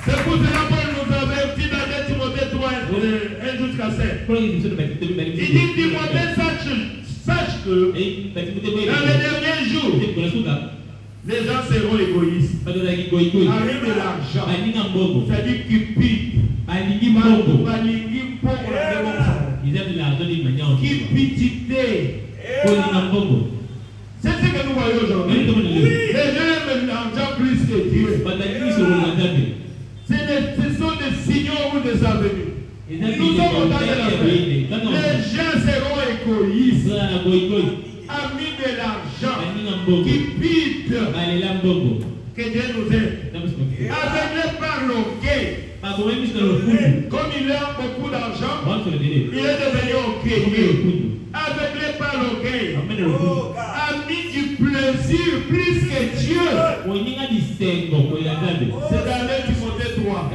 Speaker 1: C'est pour cela que nous avons dit dans 2 Timothée 3, 1 jusqu'à 7. Il dit Timothée, sache que dans les derniers jours, les gens seront égoïstes. Arrive de l'argent. C'est-à-dire qu'ils piquent. C'est ce que nous voyons aujourd'hui. Les gens aiment l'argent plus que Dieu. Ce sont des signaux ou des avenues. Nous sommes au temps de la fin. Les gens seront égoïstes. Amis de l'argent qui piquent. Que Dieu nous aide. Aveuglés par l'orgueil. Comme il a beaucoup d'argent, il est devenu orgueilleux. Aveuglé par l'orgueil. Amis du plaisir plus que Dieu. C'est dans 2 Timothée 3.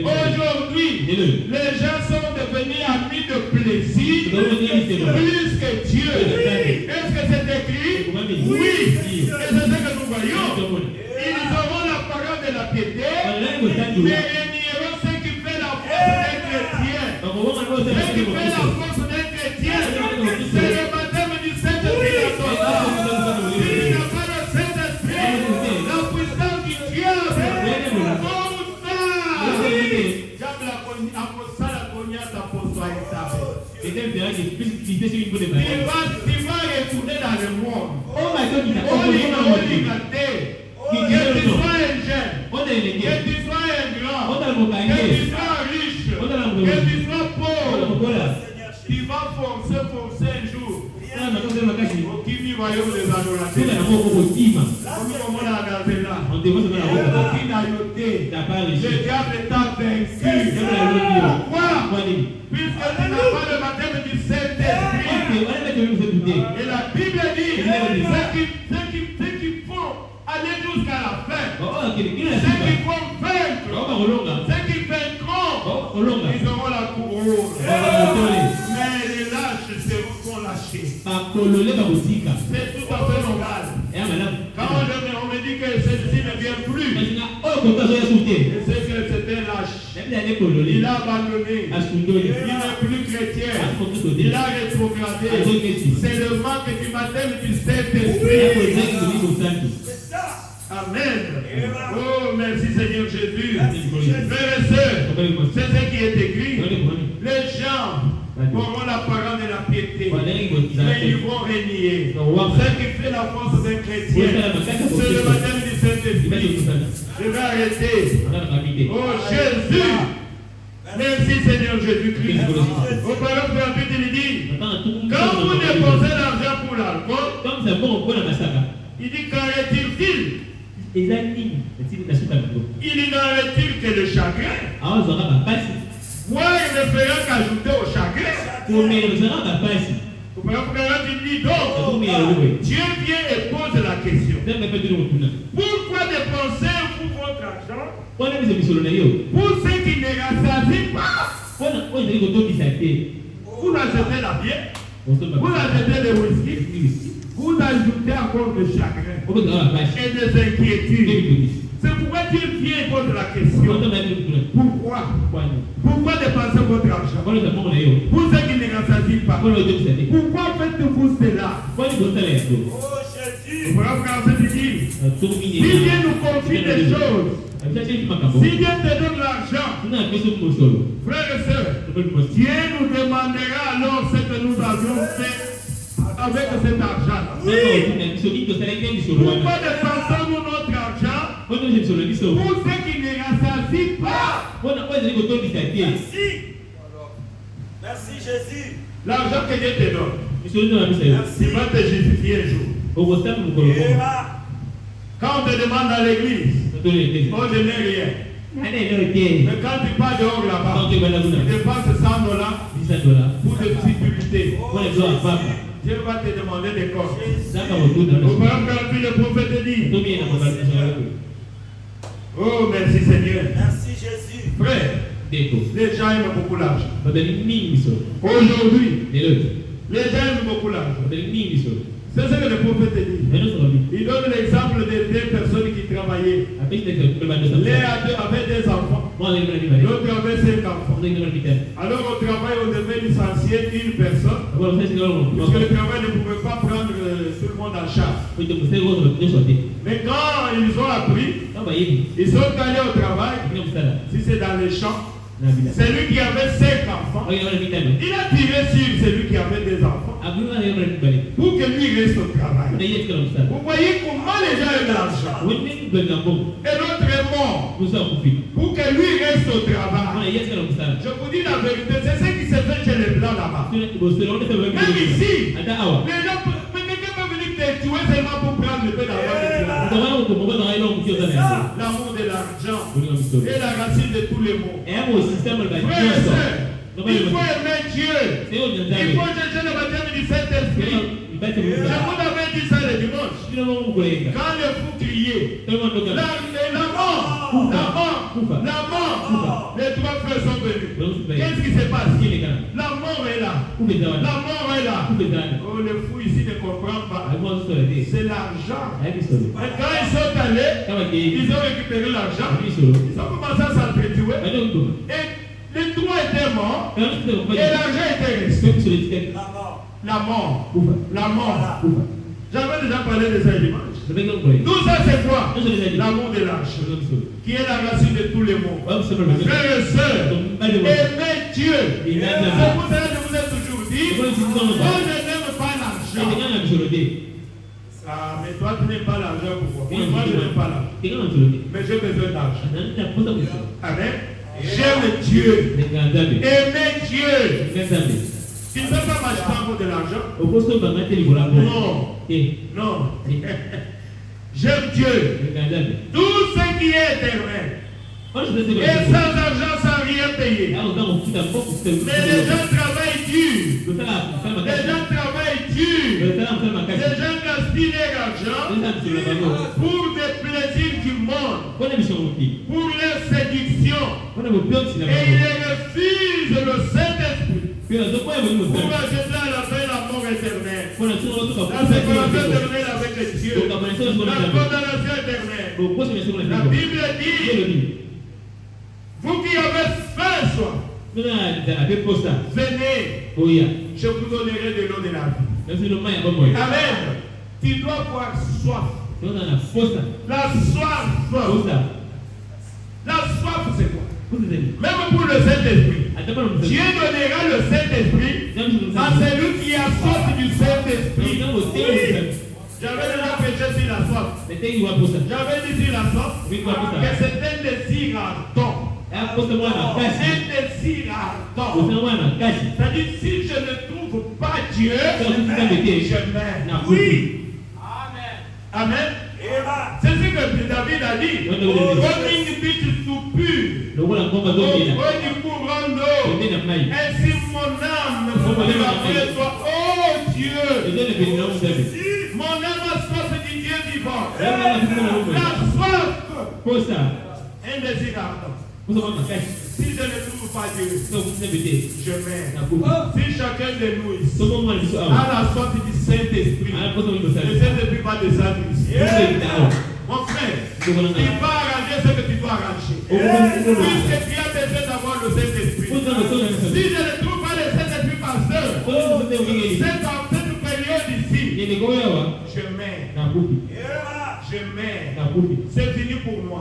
Speaker 1: Aujourd'hui, les gens sont devenus amis de plaisir plus que Dieu. Est-ce que c'est écrit? Oui. Et c'est ce que nous voyons. Ils auront la parole de la piété, mais ils nieront ce qui fait la force d'un chrétien. Ce qui fait la force d'un chrétien, c'est le baptême du Saint-Esprit. S'il n'a pas le Saint-Esprit, la puissance du diable, il va retourner dans le monde. Que tu sois un jeune, que tu sois un grand, que tu sois riche, que tu sois pauvre, tu vas forcer un jour. Qui vit au royaume des adorateurs. Le diable t'a vaincu. Pourquoi? Puisque tu n'as pas le baptême du Saint-Esprit. Et la Bible dit ceux qui font aller jusqu'à la fin, ceux qui vont vaincre, ceux qui vaincront, ils auront la couronne. Mais les lâches seront lâchés. C'est tout à fait normal. Quand on me dit que ceci ne vient plus, et c'est que c'est un lâche. Il a abandonné. Il n'est plus chrétien. Il a rétrogradé. C'est le manque du baptême du Saint-Esprit. Amen. Oh, merci Seigneur Jésus. Frères et sœurs, c'est ce qui est écrit. Les gens auront la parole de la piété, mais ils vont régner. Ce qui fait la force d'un chrétien, c'est le baptême du Saint-Esprit. Je vais arrêter. Oh Jésus. Merci Seigneur Jésus-Christ. Au parole gratuite, il dit, quand vous dépensez l'argent pour l'alcool, il dit, qu'en retire-t-il? Il n'en retire que le chagrin. Moi, il ne fera qu'ajouter au chagrin. Donc, Dieu vient et pose la question. Pourquoi dépensez vous votre argent pour ceux qui ne rassasient pas? Vous achetez la bière, vous achetez le whisky, vous ajoutez encore le chagrin et des inquiétudes. C'est pourquoi Dieu vient et pose la question. Pourquoi? Pourquoi dépensez votre argent pour ceux qui ne rassasient pas? Pourquoi faites-vous cela? Oh Jésus! Si Dieu nous confie des choses, si Dieu te donne l'argent, frères et sœurs, Dieu nous demandera alors ce que nous avions fait avec cet argent. Pourquoi dépensons-nous notre argent pour ceux qui ne rassasient pas? Merci. Merci Jésus. L'argent que Dieu te donne, il va te justifier un jour. Quand on te demande à l'église, on ne donne rien. Mais quand tu pars dehors là-bas, tu dépenses $100 pour des petites publicités. Dieu va te demander des corps. Au paragraphe 48, le prophète dit: oh, merci Seigneur. Merci Jésus. Frère, les gens aiment beaucoup l'argent. Aujourd'hui, les gens aiment beaucoup l'argent. C'est ce que le prophète dit. Il donne l'exemple de deux personnes qui travaillaient. L'un avait des enfants, l'autre avait 5 enfants. Alors au travail, on devait licencier une personne, puisque le travail ne pouvait pas prendre tout le monde en charge. Mais quand ils ont appris, ils sont allés au travail. Si c'est dans les champs, celui qui avait 5 enfants, il a tiré sur celui qui avait des enfants pour que lui reste au travail. Vous voyez comment les gens aiment l'argent. Et l'autre est mort pour que lui reste au travail. Je vous dis la vérité, c'est ce qui se fait chez les blancs là-bas. Même ici, les gens, quelqu'un peut venir te tuer seulement pour prendre le peu d'argent. L'amour de l'argent est la racine de tous les maux. Frères et sœurs, il faut aimer Dieu. Il faut chercher le baptême du Saint-Esprit. Je vous avais dit ça le dimanche. Quand le fou criait, la mort, les 3 frères sont venus. Qu'est-ce qui se passe? La mort est là. La mort est là. Oh, le fou ici ne comprend pas. C'est l'argent. Et quand ils sont allés, ils ont récupéré l'argent. Ils ont commencé à s'entretuer. Et les 3 étaient morts. Et l'argent était resté. La mort. J'avais déjà parlé de ça dimanche. Tout ça c'est quoi? L'amour de l'argent, qui est la racine de tous les maux. Frères et sœurs, aimez Dieu. C'est pour ça que je vous ai toujours dit, moi je n'aime pas l'argent. Ah, mais toi tu n'aimes pas l'argent, pourquoi? Moi je n'aime pas l'argent. Mais j'ai besoin d'argent. Amen. J'aime Dieu. Aimez Dieu. Tu ne peux pas m'acheter encore de l'argent? Non. J'aime Dieu. Tout ce qui est éternel. Et sans argent, sans rien payer. Mais les gens travaillent dur. Les gens travaillent dur. Les gens gaspillent leur argent pour des plaisirs du monde, pour leur séduction. Et ils refusent le Saint-Esprit pour acheter à la fin la mort éternelle, la séparation éternelle avec Dieu, la condamnation éternelle. La Bible dit: vous qui avez faim, soif, venez, je vous donnerai de l'eau de la vie. Amen. Tu dois avoir soif. La soif. La soif, c'est quoi? Même pour le Saint-Esprit. Dieu donnera le Saint-Esprit à celui qui a soif du Saint-Esprit. J'avais déjà prêché sur la soif. J'avais dit sur la soif que c'est un désir ardent. Un désir ardent. C'est-à-dire, si je ne trouve pas Dieu, je meurs. Oui. Amen. C'est ce que David a dit. Au du couronne d'eau. Ainsi mon âme ne se lève après toi, oh Dieu. Mon âme a soif du Dieu vivant. La soif. Indésirable. Si je ne trouve pas Dieu, je meurs. Si chacun de nous ici a la soif du Saint-Esprit, le Saint-Esprit va descendre ici. Mon frère, il va arranger ce que tu dois arranger. Puisque tu as besoin d'avoir le Saint-Esprit. Si je ne trouve pas le Saint-Esprit, pasteur, cette période ici, je meurs. Je meurs. C'est fini pour moi.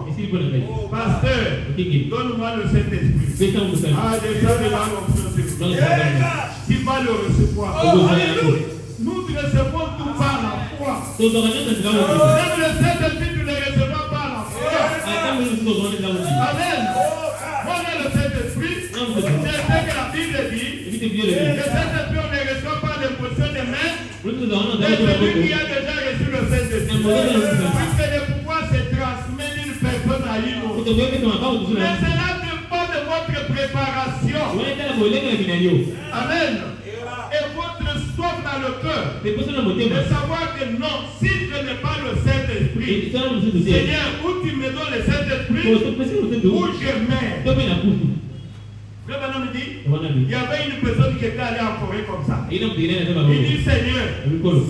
Speaker 1: Pasteur, donne-moi le Saint-Esprit. Ah, déjà de là, on tu vas le recevoir. Nous recevons tout par la foi. Même le Saint-Esprit, tu ne le recevras pas par la foi. Amen. Voilà le Saint-Esprit. C'est ce que la Bible dit. Le Saint-Esprit, on ne reçoit pas l'imposition des mains. Mais celui qui a déjà reçu le Saint-Esprit, puisque le pouvoir se transmet d'une personne à une autre. Mais cela dépend de votre préparation. Amen. Et votre soif dans le cœur. De savoir que non, si je n'ai pas le Saint-Esprit, Seigneur, où tu me donnes le Saint-Esprit, où je mets. Me dit, il y avait une personne qui était allée en forêt comme ça. Il dit, Seigneur,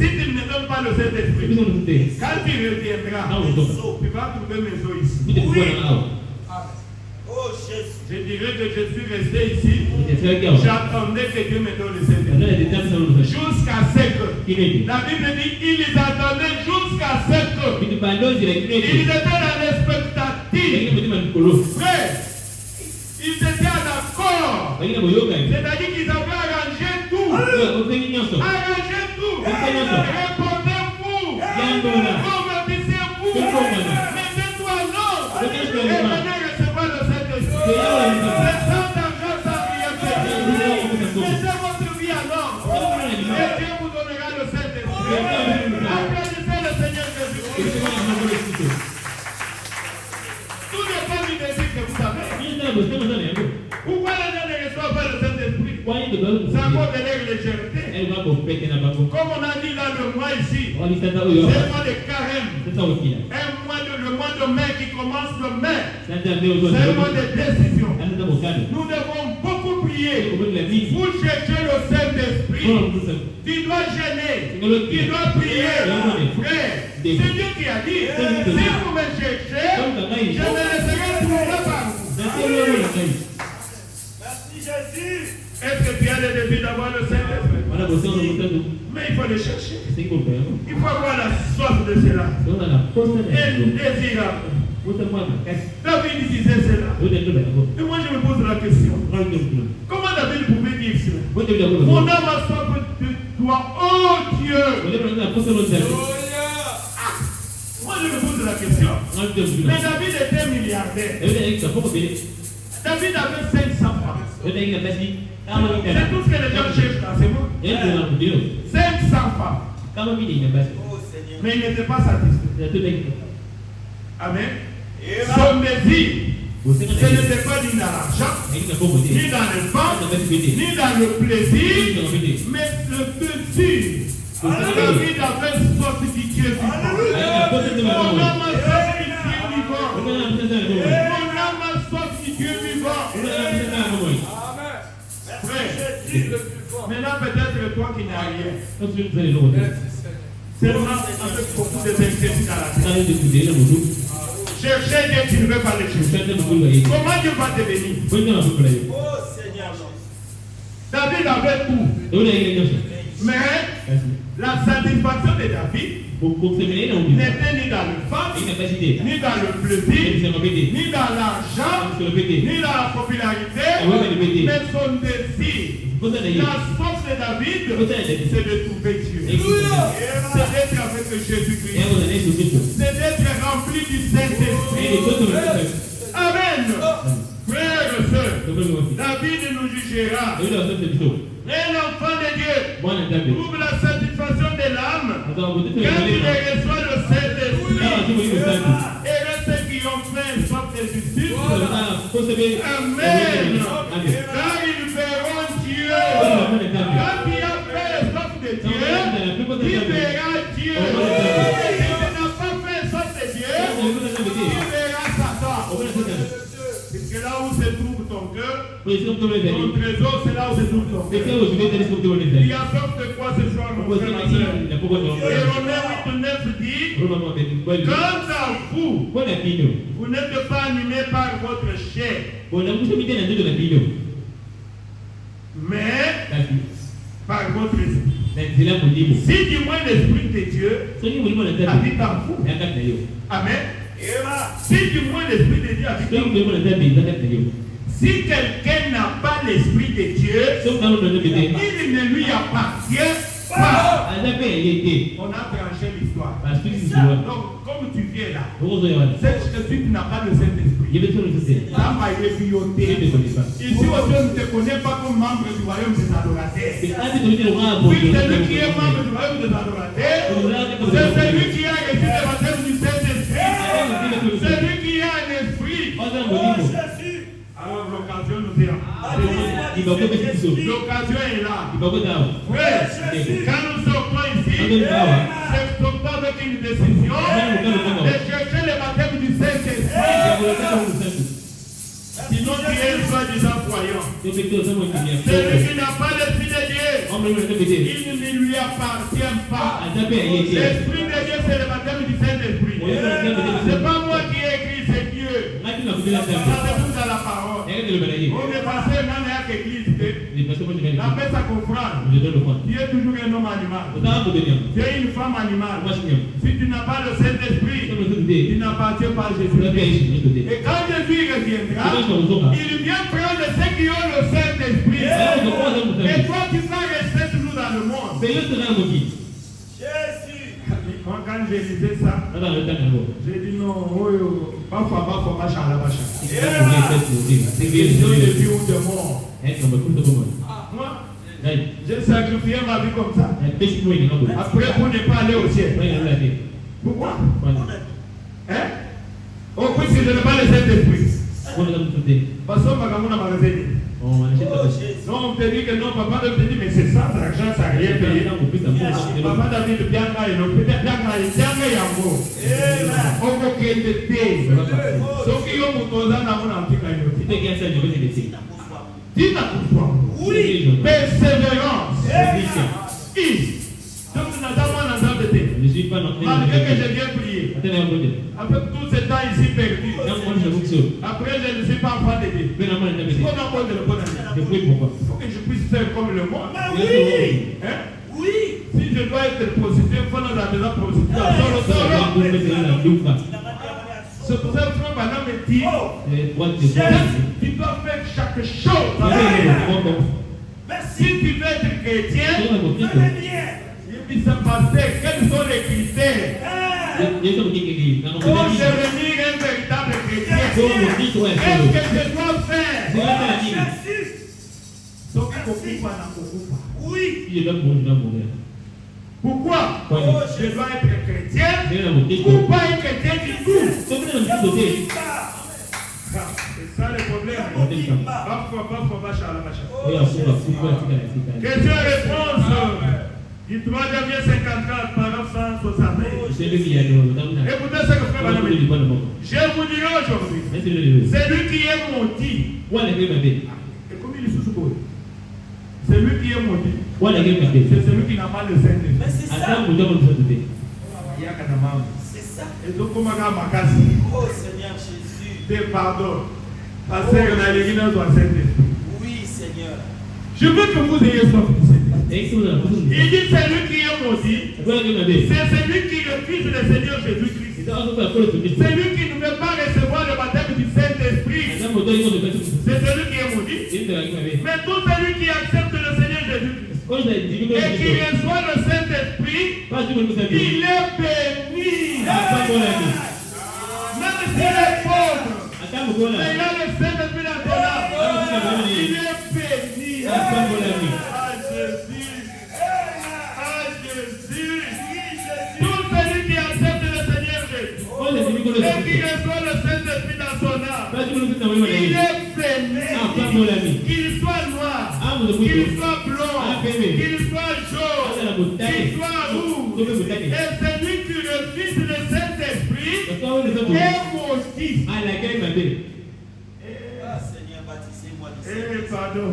Speaker 1: si tu ne me donnes pas le Saint-Esprit, quand tu reviendras, tu vas trouver mes os ici. Oui. Je dirais que je suis resté ici. J'attendais que Dieu me donne le Saint-Esprit. Jusqu'à ce que. La Bible dit, ils attendaient jusqu'à ce que. Ils étaient dans l'expectative. Frère, ils étaient en accord. C'est-à-dire qu'ils avaient arrangé tout. Arrangé tout. Répondez-vous. Convertissez-vous. Mettez-toi non. Et venez recevoir le Saint-Esprit. Le sang d'argent sans rien. Mettez votre vie à l'ordre. Et Dieu vous donnera le Saint-Esprit. Applaudissez le Seigneur Jésus. Tout dépend du désir que vous avez. Pourquoi les gens ne reçoivent pas le Saint-Esprit? C'est à cause de leur légèreté. Comme on a dit dans le mois ici, c'est le mois de carême. Un mois le mois de mai qui commence le mai. C'est le mois de décision. Nous devons beaucoup prier pour chercher le Saint-Esprit. Tu dois gêner, tu dois prier. Frère, c'est Dieu qui a dit, si vous me cherchez, je me laisserai trouver par vous. Merci Jésus. Est-ce que tu as le désir d'avoir le Saint-Esprit? Mais il faut le chercher. Il faut avoir la soif de cela. Indésirable. David disait cela. Et moi je me pose la question. Comment David pouvait dire cela? Mon âme a soif de toi, oh Dieu. Moi je me pose la question. Mais David était milliardaire. David avait 500 femmes. C'est tout ce que les gens cherchent là, c'est bon. 500 femmes. Mais il n'était pas satisfait. Amen. Son désir, ce n'était pas ni dans l'argent, ni dans le vent, ni dans le plaisir, mais le désir. David avait sorti du Dieu vivant. Mon âme a sorti du Dieu vivant. Mon âme a sorti du Dieu vivant. Frère, maintenant peut-être toi qui n'as rien. Seulement avec beaucoup de d'inquiétude dans la tête. Cherchez Dieu, tu ne veux pas le chercher. Comment Dieu va te bénir? Oh Seigneur. David avait tout. Mais la satisfaction de David n'était ni dans le vent, ni dans le plaisir, ni dans l'argent, ni dans la popularité, mais son désir. La force de David, c'est de trouver Dieu. C'est d'être avec Jésus-Christ. C'est d'être rempli du Saint-Esprit. Amen. Frères et sœurs, David nous jugera. Un enfant de Dieu trouve la satisfaction de l'âme quand il reçoit le Saint-Esprit. Et ceux qui ont fait une sorte de justice. Amen. Car il se trouve ton cœur, ton trésor, c'est là où se trouve ton cœur. Il y a peur de quoi ce soir, mon frère, ma soeur? Et Romains 8:9 dit, quant à vous, vous n'êtes pas animés par votre chair, mais par votre esprit. Si du moins l'esprit de Dieu habite en vous. Amen. Si du moins l'esprit de Dieu habite en vous. Si quelqu'un n'a pas l'esprit de Dieu, il ne lui appartient pas. On a branché l'histoire. Donc, comme tu viens là, sache que tu n'as pas le Saint-Esprit. Ici aussi, on ne te connaît pas comme membre du royaume des adorateurs. Oui, celui qui est membre du royaume des adorateurs, c'est celui qui a reçu le baptême du Saint-Esprit. Celui qui a un esprit. Alors l'occasion nous est l'occasion est là. Frère, quand nous sortons ici, c'est sortons avec une décision de chercher le baptême du Saint-Esprit. Sinon tu es soi-disant croyant. Celui qui n'a pas l'esprit de Dieu, il ne lui appartient pas. L'esprit de Dieu, c'est le baptême du Saint-Esprit. C'est pas moi qui ai écrit, c'est Dieu. Ça se trouve dans la parole. On est passé dans l'église. La paix, ça comprend. Tu es toujours un homme animal. Tu es une femme animale. Si tu n'as pas le Saint-Esprit, tu n'appartiens pas à Jésus. Et quand Jésus reviendra, il vient prendre ceux qui ont le Saint-Esprit. Et toi, tu vas rester toujours dans le monde. Moi, quand j'ai lisé ça, j'ai dit non, parfois, c'est question de vie ou de mort. Moi, j'ai sacrifié ma vie comme ça. Après, pour ne pas aller au ciel. Pourquoi? Hein? Oh, puisque je n'ai pas le Saint-Esprit. Parce que non, on te dit que non, papa te dit, mais c'est ça, l'argent, ça n'a rien payé. Papa t'a dit, bien gagné, non, peut-être bien gagné, Yango. On va créer des thés. Sauf qu'il y a un mouton dans mon antique. Dis ta pourquoi. Oui. Persévérance. Donc, nous n'avons pas de thé. Malgré que je viens prier. Avec tout ce temps ici perdu. Après, je ne suis pas enfant de Dieu. Il faut que je puisse faire comme le monde. Oui. Hein? Oui. Si je dois être prostitué, il faut dans la maison prostituée. C'est pour ça que frère Bana me dit, tu dois faire chaque chose. Si tu veux être chrétien, il s'est passé, quels sont les critères pour devenir un véritable chrétien? Qu'est-ce que je dois faire? Donc il faut pas. Oui. Pourquoi? Je dois être chrétien ou pas être chrétien du tout? C'est ça le problème. Question-réponse. Du 3 janvier 54, paragraphe 160. Écoutez ce que frère Bana me dit. Je vous dirai aujourd'hui, celui qui est maudit. Et comme il est sous ce bord, celui qui est maudit, c'est celui qui n'a pas le Saint-Esprit. C'est ça. C'est ça. Et donc, comment on a ma oh Seigneur Jésus. Des pardons. Parce que l'église doit Saint-Esprit. Oui, Seigneur. Je veux que vous ayez soif du Saint-Esprit. Il dit celui qui est maudit, c'est celui qui refuse le Seigneur Jésus-Christ. Celui qui ne veut pas recevoir le baptême du Saint-Esprit, c'est celui qui est maudit. Mais tout celui qui accepte le Seigneur Jésus-Christ et qui reçoit le Saint-Esprit, il est béni. Même s'il est pauvre, mais il a le Saint-Esprit dans son âme, il est béni. Et qui reçoit le Saint-Esprit dans son âme, il est béni. Qu'il soit noir, qu'il soit blanc, qu'il soit jaune, qu'il soit rouge. Et celui qui refuse le Saint-Esprit est maudit. Pardon.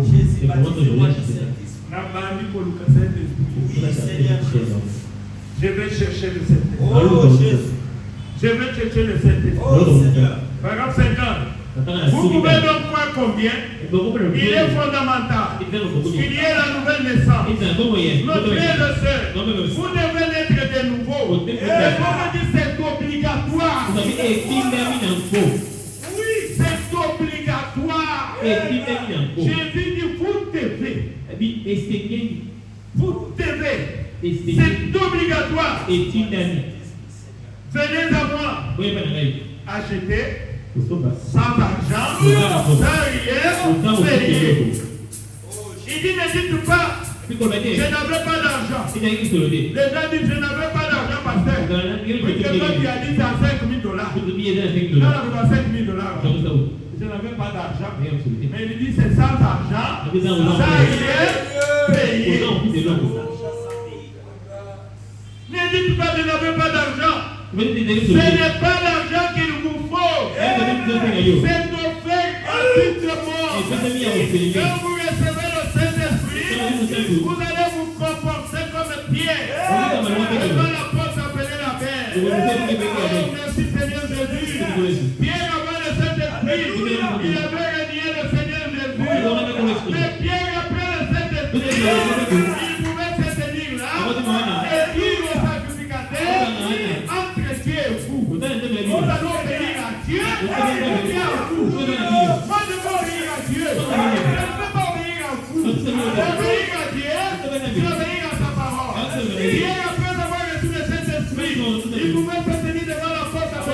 Speaker 2: Jésus, baptisez-moi du Saint-Esprit. Oui, Seigneur Jésus.
Speaker 1: Je vais chercher le Saint-Esprit.
Speaker 2: Oh Jésus.
Speaker 1: Je vais chercher le Saint-Esprit.
Speaker 2: Oh Seigneur.
Speaker 1: Paragraphe 50. Vous pouvez donc voir combien il est fondamental qu'il y ait la nouvelle naissance. Notre frère et soeur, vous devez naître de nouveau. Et comme dit, c'est obligatoire. Oui, c'est obligatoire. Jésus dit, vous devez. Vous devez. C'est obligatoire. Venez à moi. Achetez. Sans argent, sans rien, payé. Il dit, ne dites pas, je n'avais pas d'argent. Les gens disent, je n'avais pas d'argent, pasteur. Oui, quelqu'un qui a dit, c'est à $5,000. Non, c'est à $5,000. Je n'avais pas d'argent. Mais il dit, c'est sans argent, sans rien, payé. Ne dites pas, je n'avais pas d'argent. Ce n'est pas l'argent qu'il vous faut. C'est offert gratuitement. Quand vous recevez le Saint-Esprit, vous allez vous comporter comme Pierre. Devant la porte appelée la mer. Oh, merci Seigneur Jésus. Pierre avant le Saint-Esprit, il avait renié le Seigneur Jésus. Mais Pierre après le Saint-Esprit, il pouvait se tenir là et dire au sacrificateur, vous allez obéir à Dieu. Moi, je veux obéir à Dieu. Je ne peux pas obéir à vous. Obéir à Dieu, c'est obéir à sa parole. Hier, après avoir reçu le Saint-Esprit, il pouvait se tenir devant la porte à la mer.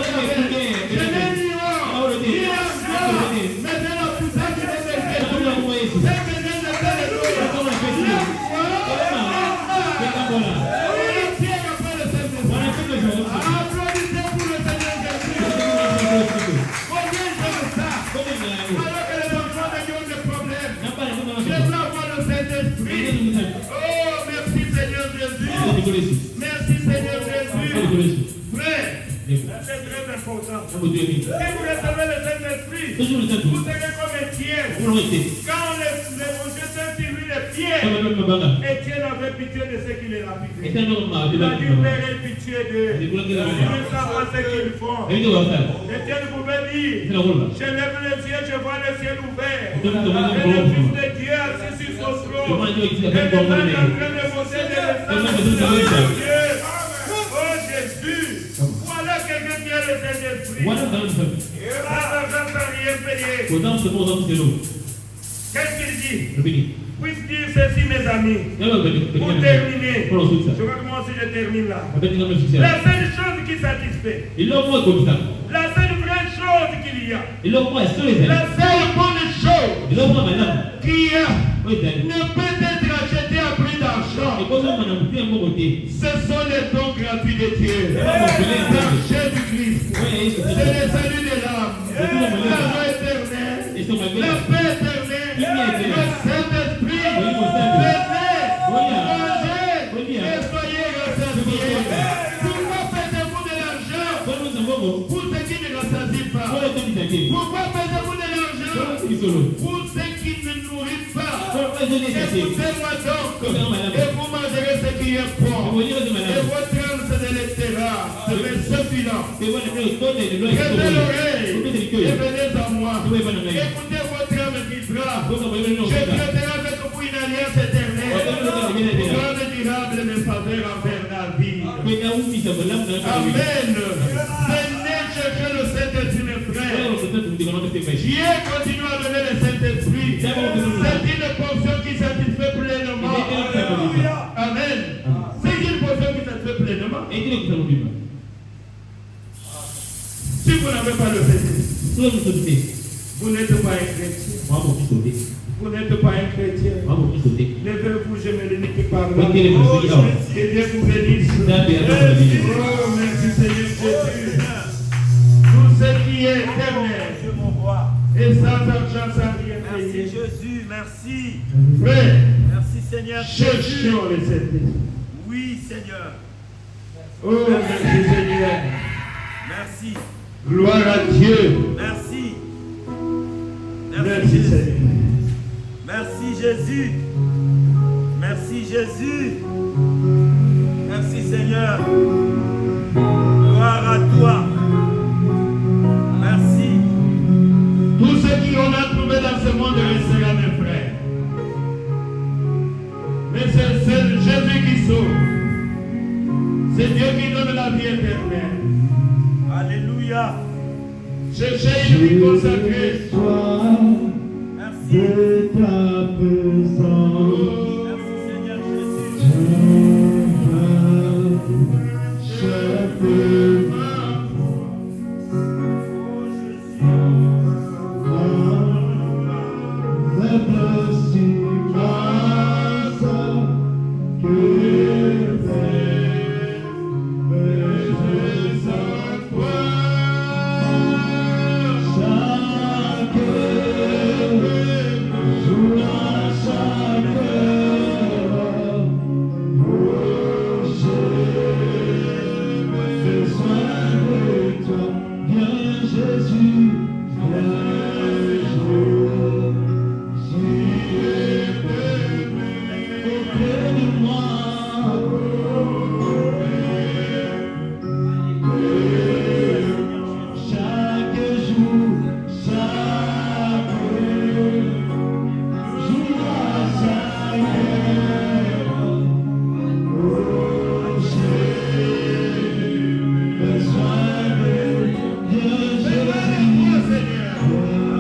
Speaker 1: Je n'ai ni or, ni argent, mais de la puissance qui est développée. C'est que je ne sais le Merci Seigneur Jésus. Frère, c'est très important. Si vous recevez le Saint-Esprit, vous serez comme Étienne. Quand le Saint-Esprit est fier, Étienne avait pitié de ceux qui les rapitaient. Il a dit, Père, aie pitié d'eux. Ils ne savent pas ce qu'ils font. Étienne pouvait dire, je lève les yeux, je vois le ciel ouvert. Et le Fils de Dieu assis sur son trône. Et les anges en train de monter de l'espace. Oh Jésus, voilà quelqu'un qui a le Saint-Esprit. Qu'est-ce qu'il dit? Puisse dire ceci, mes amis. Pour terminer, je vais commencer, je termine là. La seule chose qui satisfait, la seule vraie chose qu'il y a, la seule bonne chose qui ne peut être achetée à prix d'argent, ce sont les dons gratuits de Dieu. L'argent du Christ, c'est le salut de l'âme, la joie éternelle, la paix éternelle, le Saint-Esprit. Venez, mangez et soyez rassasiés. Pourquoi faites-vous de l'argent pour ceux qui ne rassasient pas? Pourquoi faites-vous de l'argent pour ceux qui ne nourrissent pas? Écoutez-moi donc, et vous mangerez ce qui est bon, et votre âme se délectera. C'est suffisant. Prêtez l'oreille et venez à moi. Écoutez votre âme vivra. Je traiterai avec vous une alliance éternelle. Grande et durable mes faveurs envers la vie. Amen. Venez chercher le Saint-Esprit, mes frères. Dieu continue à donner le Saint-Esprit. C'est une portion qui satisfait pleinement. Amen. C'est une portion qui satisfait pleinement. Si vous n'avez pas le Saint-Esprit, vous n'êtes pas un chrétien. Vous n'êtes pas un chrétien. Levez-vous, je me l'unique par là. Que Dieu vous bénisse. Oh, merci Seigneur Jésus. Tout ce qui est éternel. Et sans argent, sans rien payer.
Speaker 2: Merci Jésus, merci.
Speaker 1: Frère,
Speaker 2: merci Seigneur.
Speaker 1: Cherchons le Saint-Esprit.
Speaker 2: Oui Seigneur.
Speaker 1: Oh, merci Seigneur.
Speaker 2: Merci.
Speaker 1: Gloire à Dieu.
Speaker 2: Merci.
Speaker 1: Merci Seigneur.
Speaker 2: Merci Jésus. Merci Jésus. Merci Seigneur. Gloire à toi. Merci.
Speaker 1: Tous ceux qui on a trouvé dans ce monde restera mes frères. Mais c'est Jésus qui sauve. C'est Dieu qui donne la vie éternelle.
Speaker 2: Alléluia.
Speaker 1: Cherchez une vie consacrée.
Speaker 2: Merci. Merci Seigneur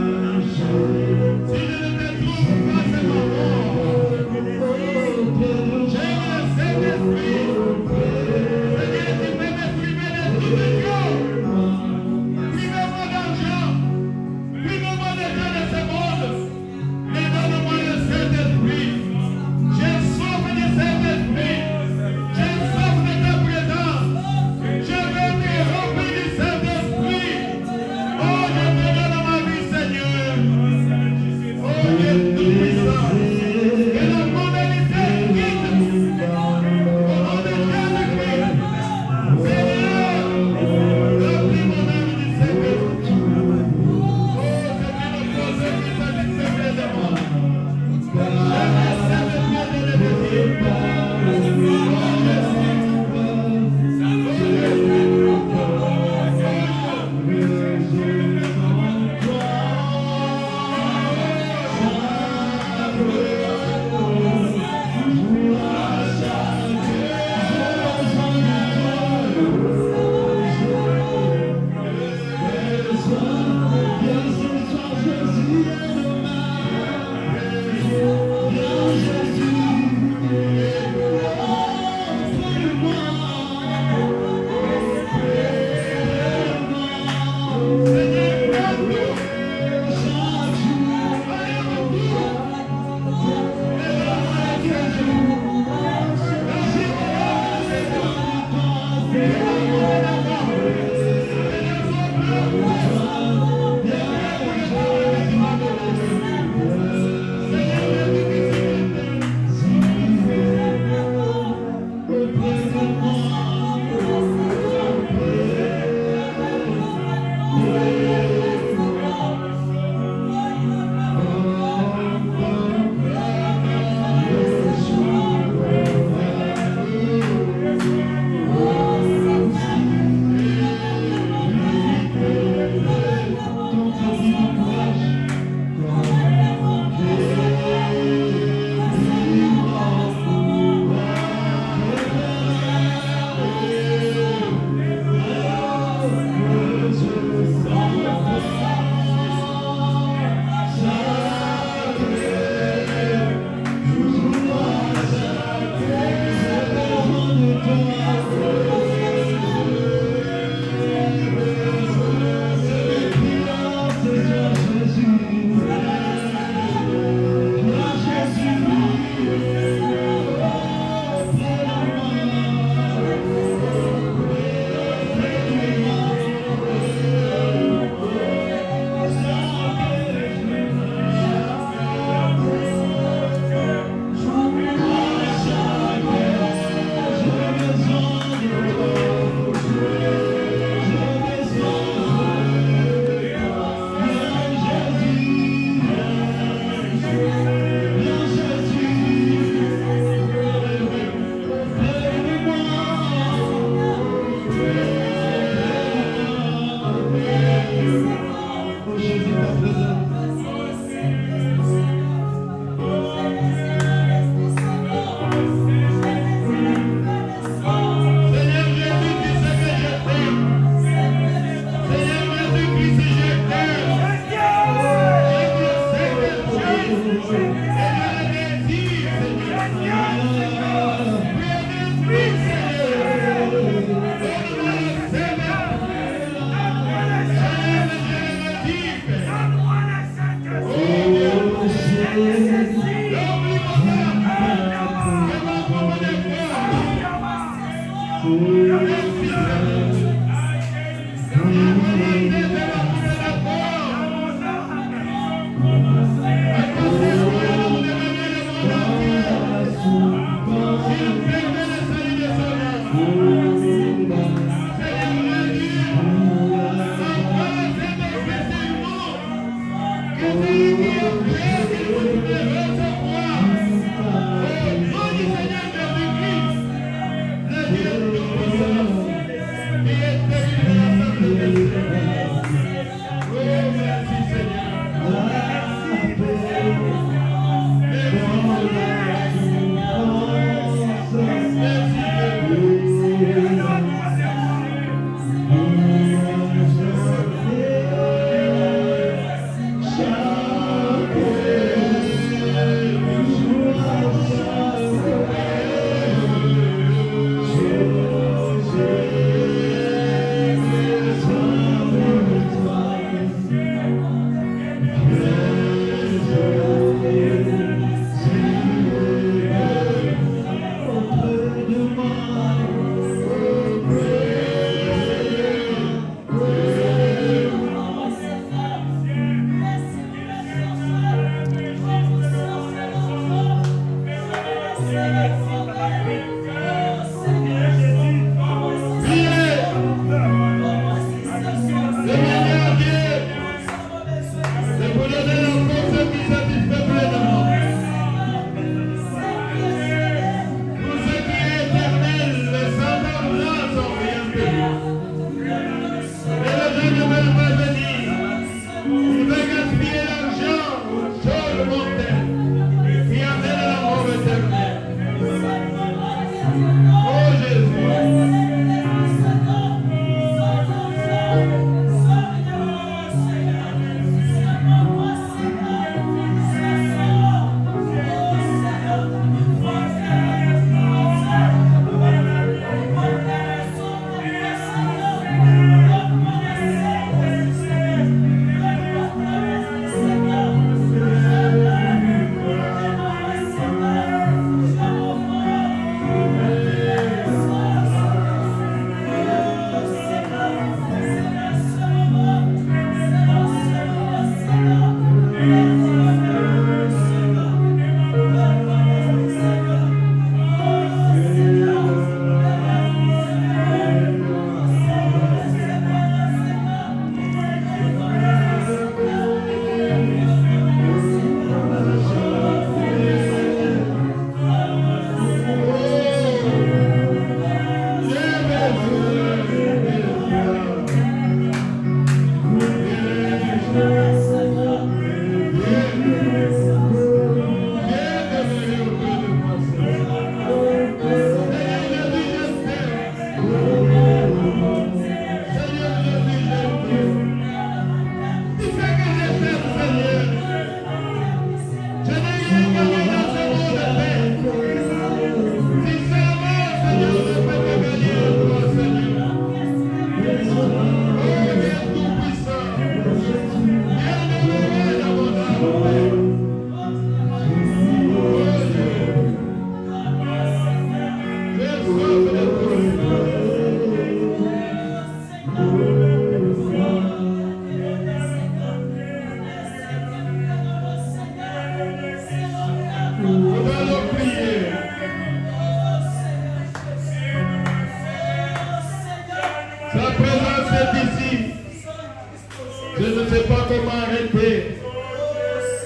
Speaker 1: Je ne sais pas comment arrêter.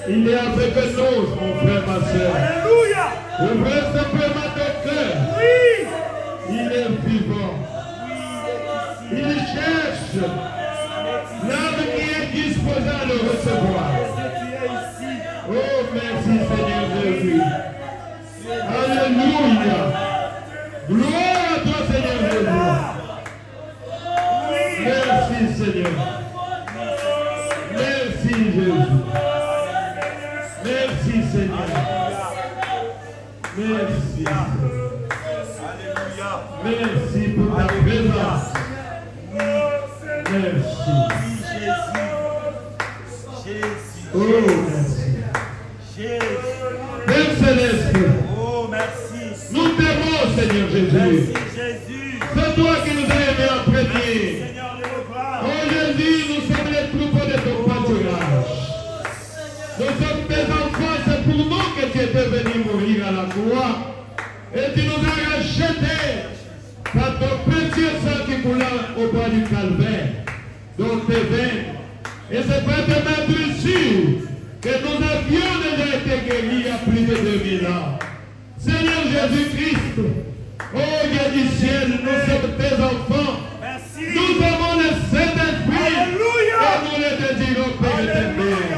Speaker 1: Il est avec nous, mon frère, ma soeur.
Speaker 2: Alléluia.
Speaker 1: Ouvrez simplement ton cœur.
Speaker 2: Oui.
Speaker 1: Il est vivant. Il cherche l'âme qui est disposée à le recevoir. Oh, merci Seigneur Jésus. Alléluia. Gloire à toi Seigneur Jésus. Merci Seigneur. Merci Jésus. Merci Seigneur. Merci.
Speaker 2: Alléluia.
Speaker 1: Merci pour ta présence. Merci.
Speaker 2: Jésus.
Speaker 1: Oh, merci.
Speaker 2: Jésus.
Speaker 1: Père Céleste.
Speaker 2: Oh, merci.
Speaker 1: Nous t'aimons, Seigneur Jésus.
Speaker 2: Merci, Jésus.
Speaker 1: C'est toi qui nous as aimés en premier.
Speaker 2: Seigneur, le gloire.
Speaker 1: Oh Jésus, nous sommes les troupeaux de ton pâturage. Nous sommes tes enfants, c'est pour nous que tu étais venu mourir à la croix. Et tu nous as rachetés par ton précieux sang qui coula au bas du calvaire, dans tes veines. Et c'est par tes mains ici que nous avions déjà été Seigneur Jésus-Christ, oh Dieu du ciel, nous sommes tes enfants.
Speaker 2: Merci.
Speaker 1: Nous avons le Saint-Esprit.
Speaker 2: Alléluia.
Speaker 1: Et nous le désirons, Père éternel.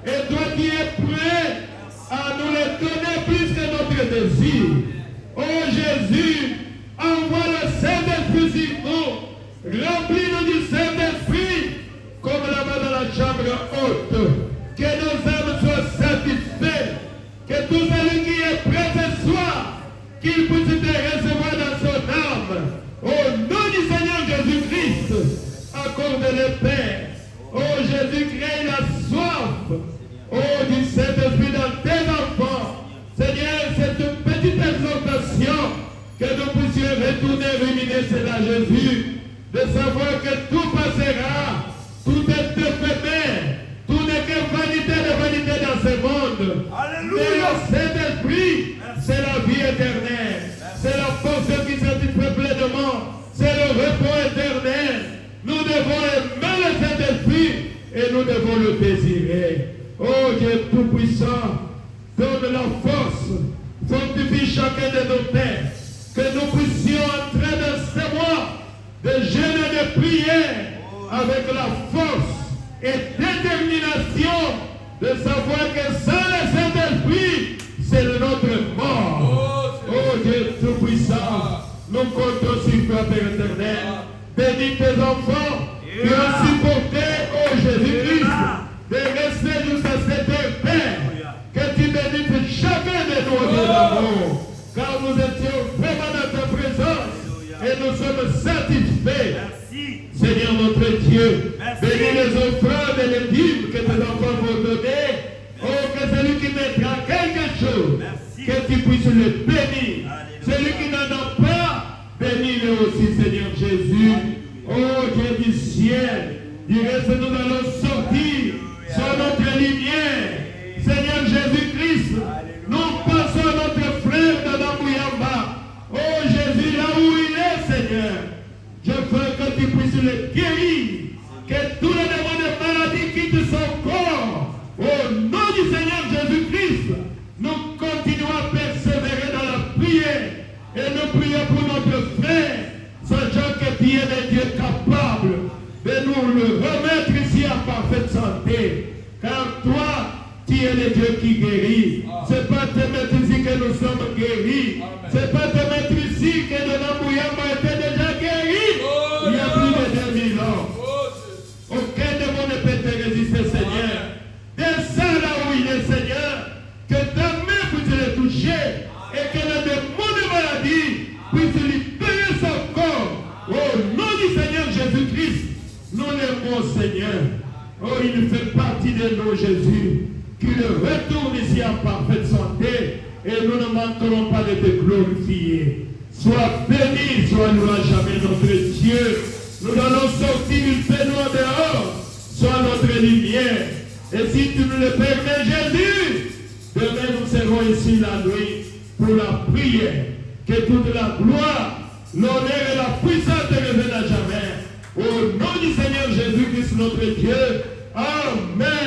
Speaker 1: Et toi qui es prêt à nous le donner plus que notre désir. Oh Jésus, envoie le Saint-Esprit sur nous. Remplis-nous du Saint-Esprit comme là-bas dans la chambre haute. Que nos âmes soient satisfaites. Que tout celui qui est prêt ce soir, qu'il puisse te recevoir dans son âme. Au nom du Seigneur Jésus-Christ, accorde-le Père. Oh Jésus, crée la soif. Oh du Saint-Esprit dans tes enfants. Seigneur, cette petite exhortation, que nous puissions retourner ruminer cela, Jésus, de savoir que tout passera, tout est éphémère, tout n'est que vanité de vanité dans ce monde.
Speaker 2: Alléluia.
Speaker 1: Mais le Saint-Esprit, c'est la vie éternelle, c'est la force qui satisfait pleinement, c'est le repos éternel. Nous devons aimer le Saint-Esprit et nous devons le désirer. Oh Dieu Tout-Puissant, donne la force, fortifie chacun de nos têtes, que nous puissions entrer dans ce mois de jeûne et de prière avec la force et détermination de savoir que sans le Saint-Esprit, c'est notre mort. Oh Dieu Tout-Puissant, nous comptons sur toi, Père éternel. Bénis tes enfants qui ont supporté, oh Jésus-Christ, de rester jusqu'à cette heure, Père. Que tu bénisses chacun de nous, Dieu d'amour, car nous étions vraiment dans ta présence et nous sommes satisfaits.
Speaker 2: Merci.
Speaker 1: Seigneur notre Dieu,
Speaker 2: Merci.
Speaker 1: bénis les offrandes et les dîmes que tes enfants vont donner. Oh, que celui qui mettra quelque chose,
Speaker 2: Merci.
Speaker 1: que tu puisses le bénir.
Speaker 2: Alléluia.
Speaker 1: Celui qui n'en a pas, bénis-le aussi, Seigneur Jésus. Oh Dieu du ciel, du reste nous allons sortir sur notre lumière. Seigneur Jésus-Christ, nous passons à notre frère Dada Mouyamba. Oh Jésus, là où il est, Seigneur, je veux que tu puisses le guérir, que tous les démons de maladie quittent son corps. Au nom du Seigneur Jésus-Christ, nous continuons à persévérer dans la prière et nous prions pour notre frère, sachant que tu es le Dieu capable de nous le remettre ici en parfaite santé. Car toi, tu es le Dieu qui guérit. Ce n'est pas te mettre ici que nous sommes guéris. Ce n'est pas te mettre ici que Dona Mouyamba était déjà guéri. Il y a plus de 2000 ans. Aucun démon ne peut te résister, Seigneur. Descends là où il est, Seigneur. Que ta main puisse le toucher et que le démon de maladie puisse libérer son corps. Au nom du Seigneur Jésus-Christ, nous l'aimons, Seigneur. Oh, il fait partie de nous, Jésus, qu'il retourne ici en parfaite santé et nous ne manquerons pas de te glorifier. Sois béni, sois loué à jamais notre Dieu. Nous allons sortir, fais-nous en dehors, sois notre lumière. Et si tu nous le permets, Jésus, demain nous serons ici la nuit pour la prière. Que toute la gloire, l'honneur et la puissance te reviennent à jamais. Au nom du Seigneur Jésus-Christ, notre Dieu. Amen.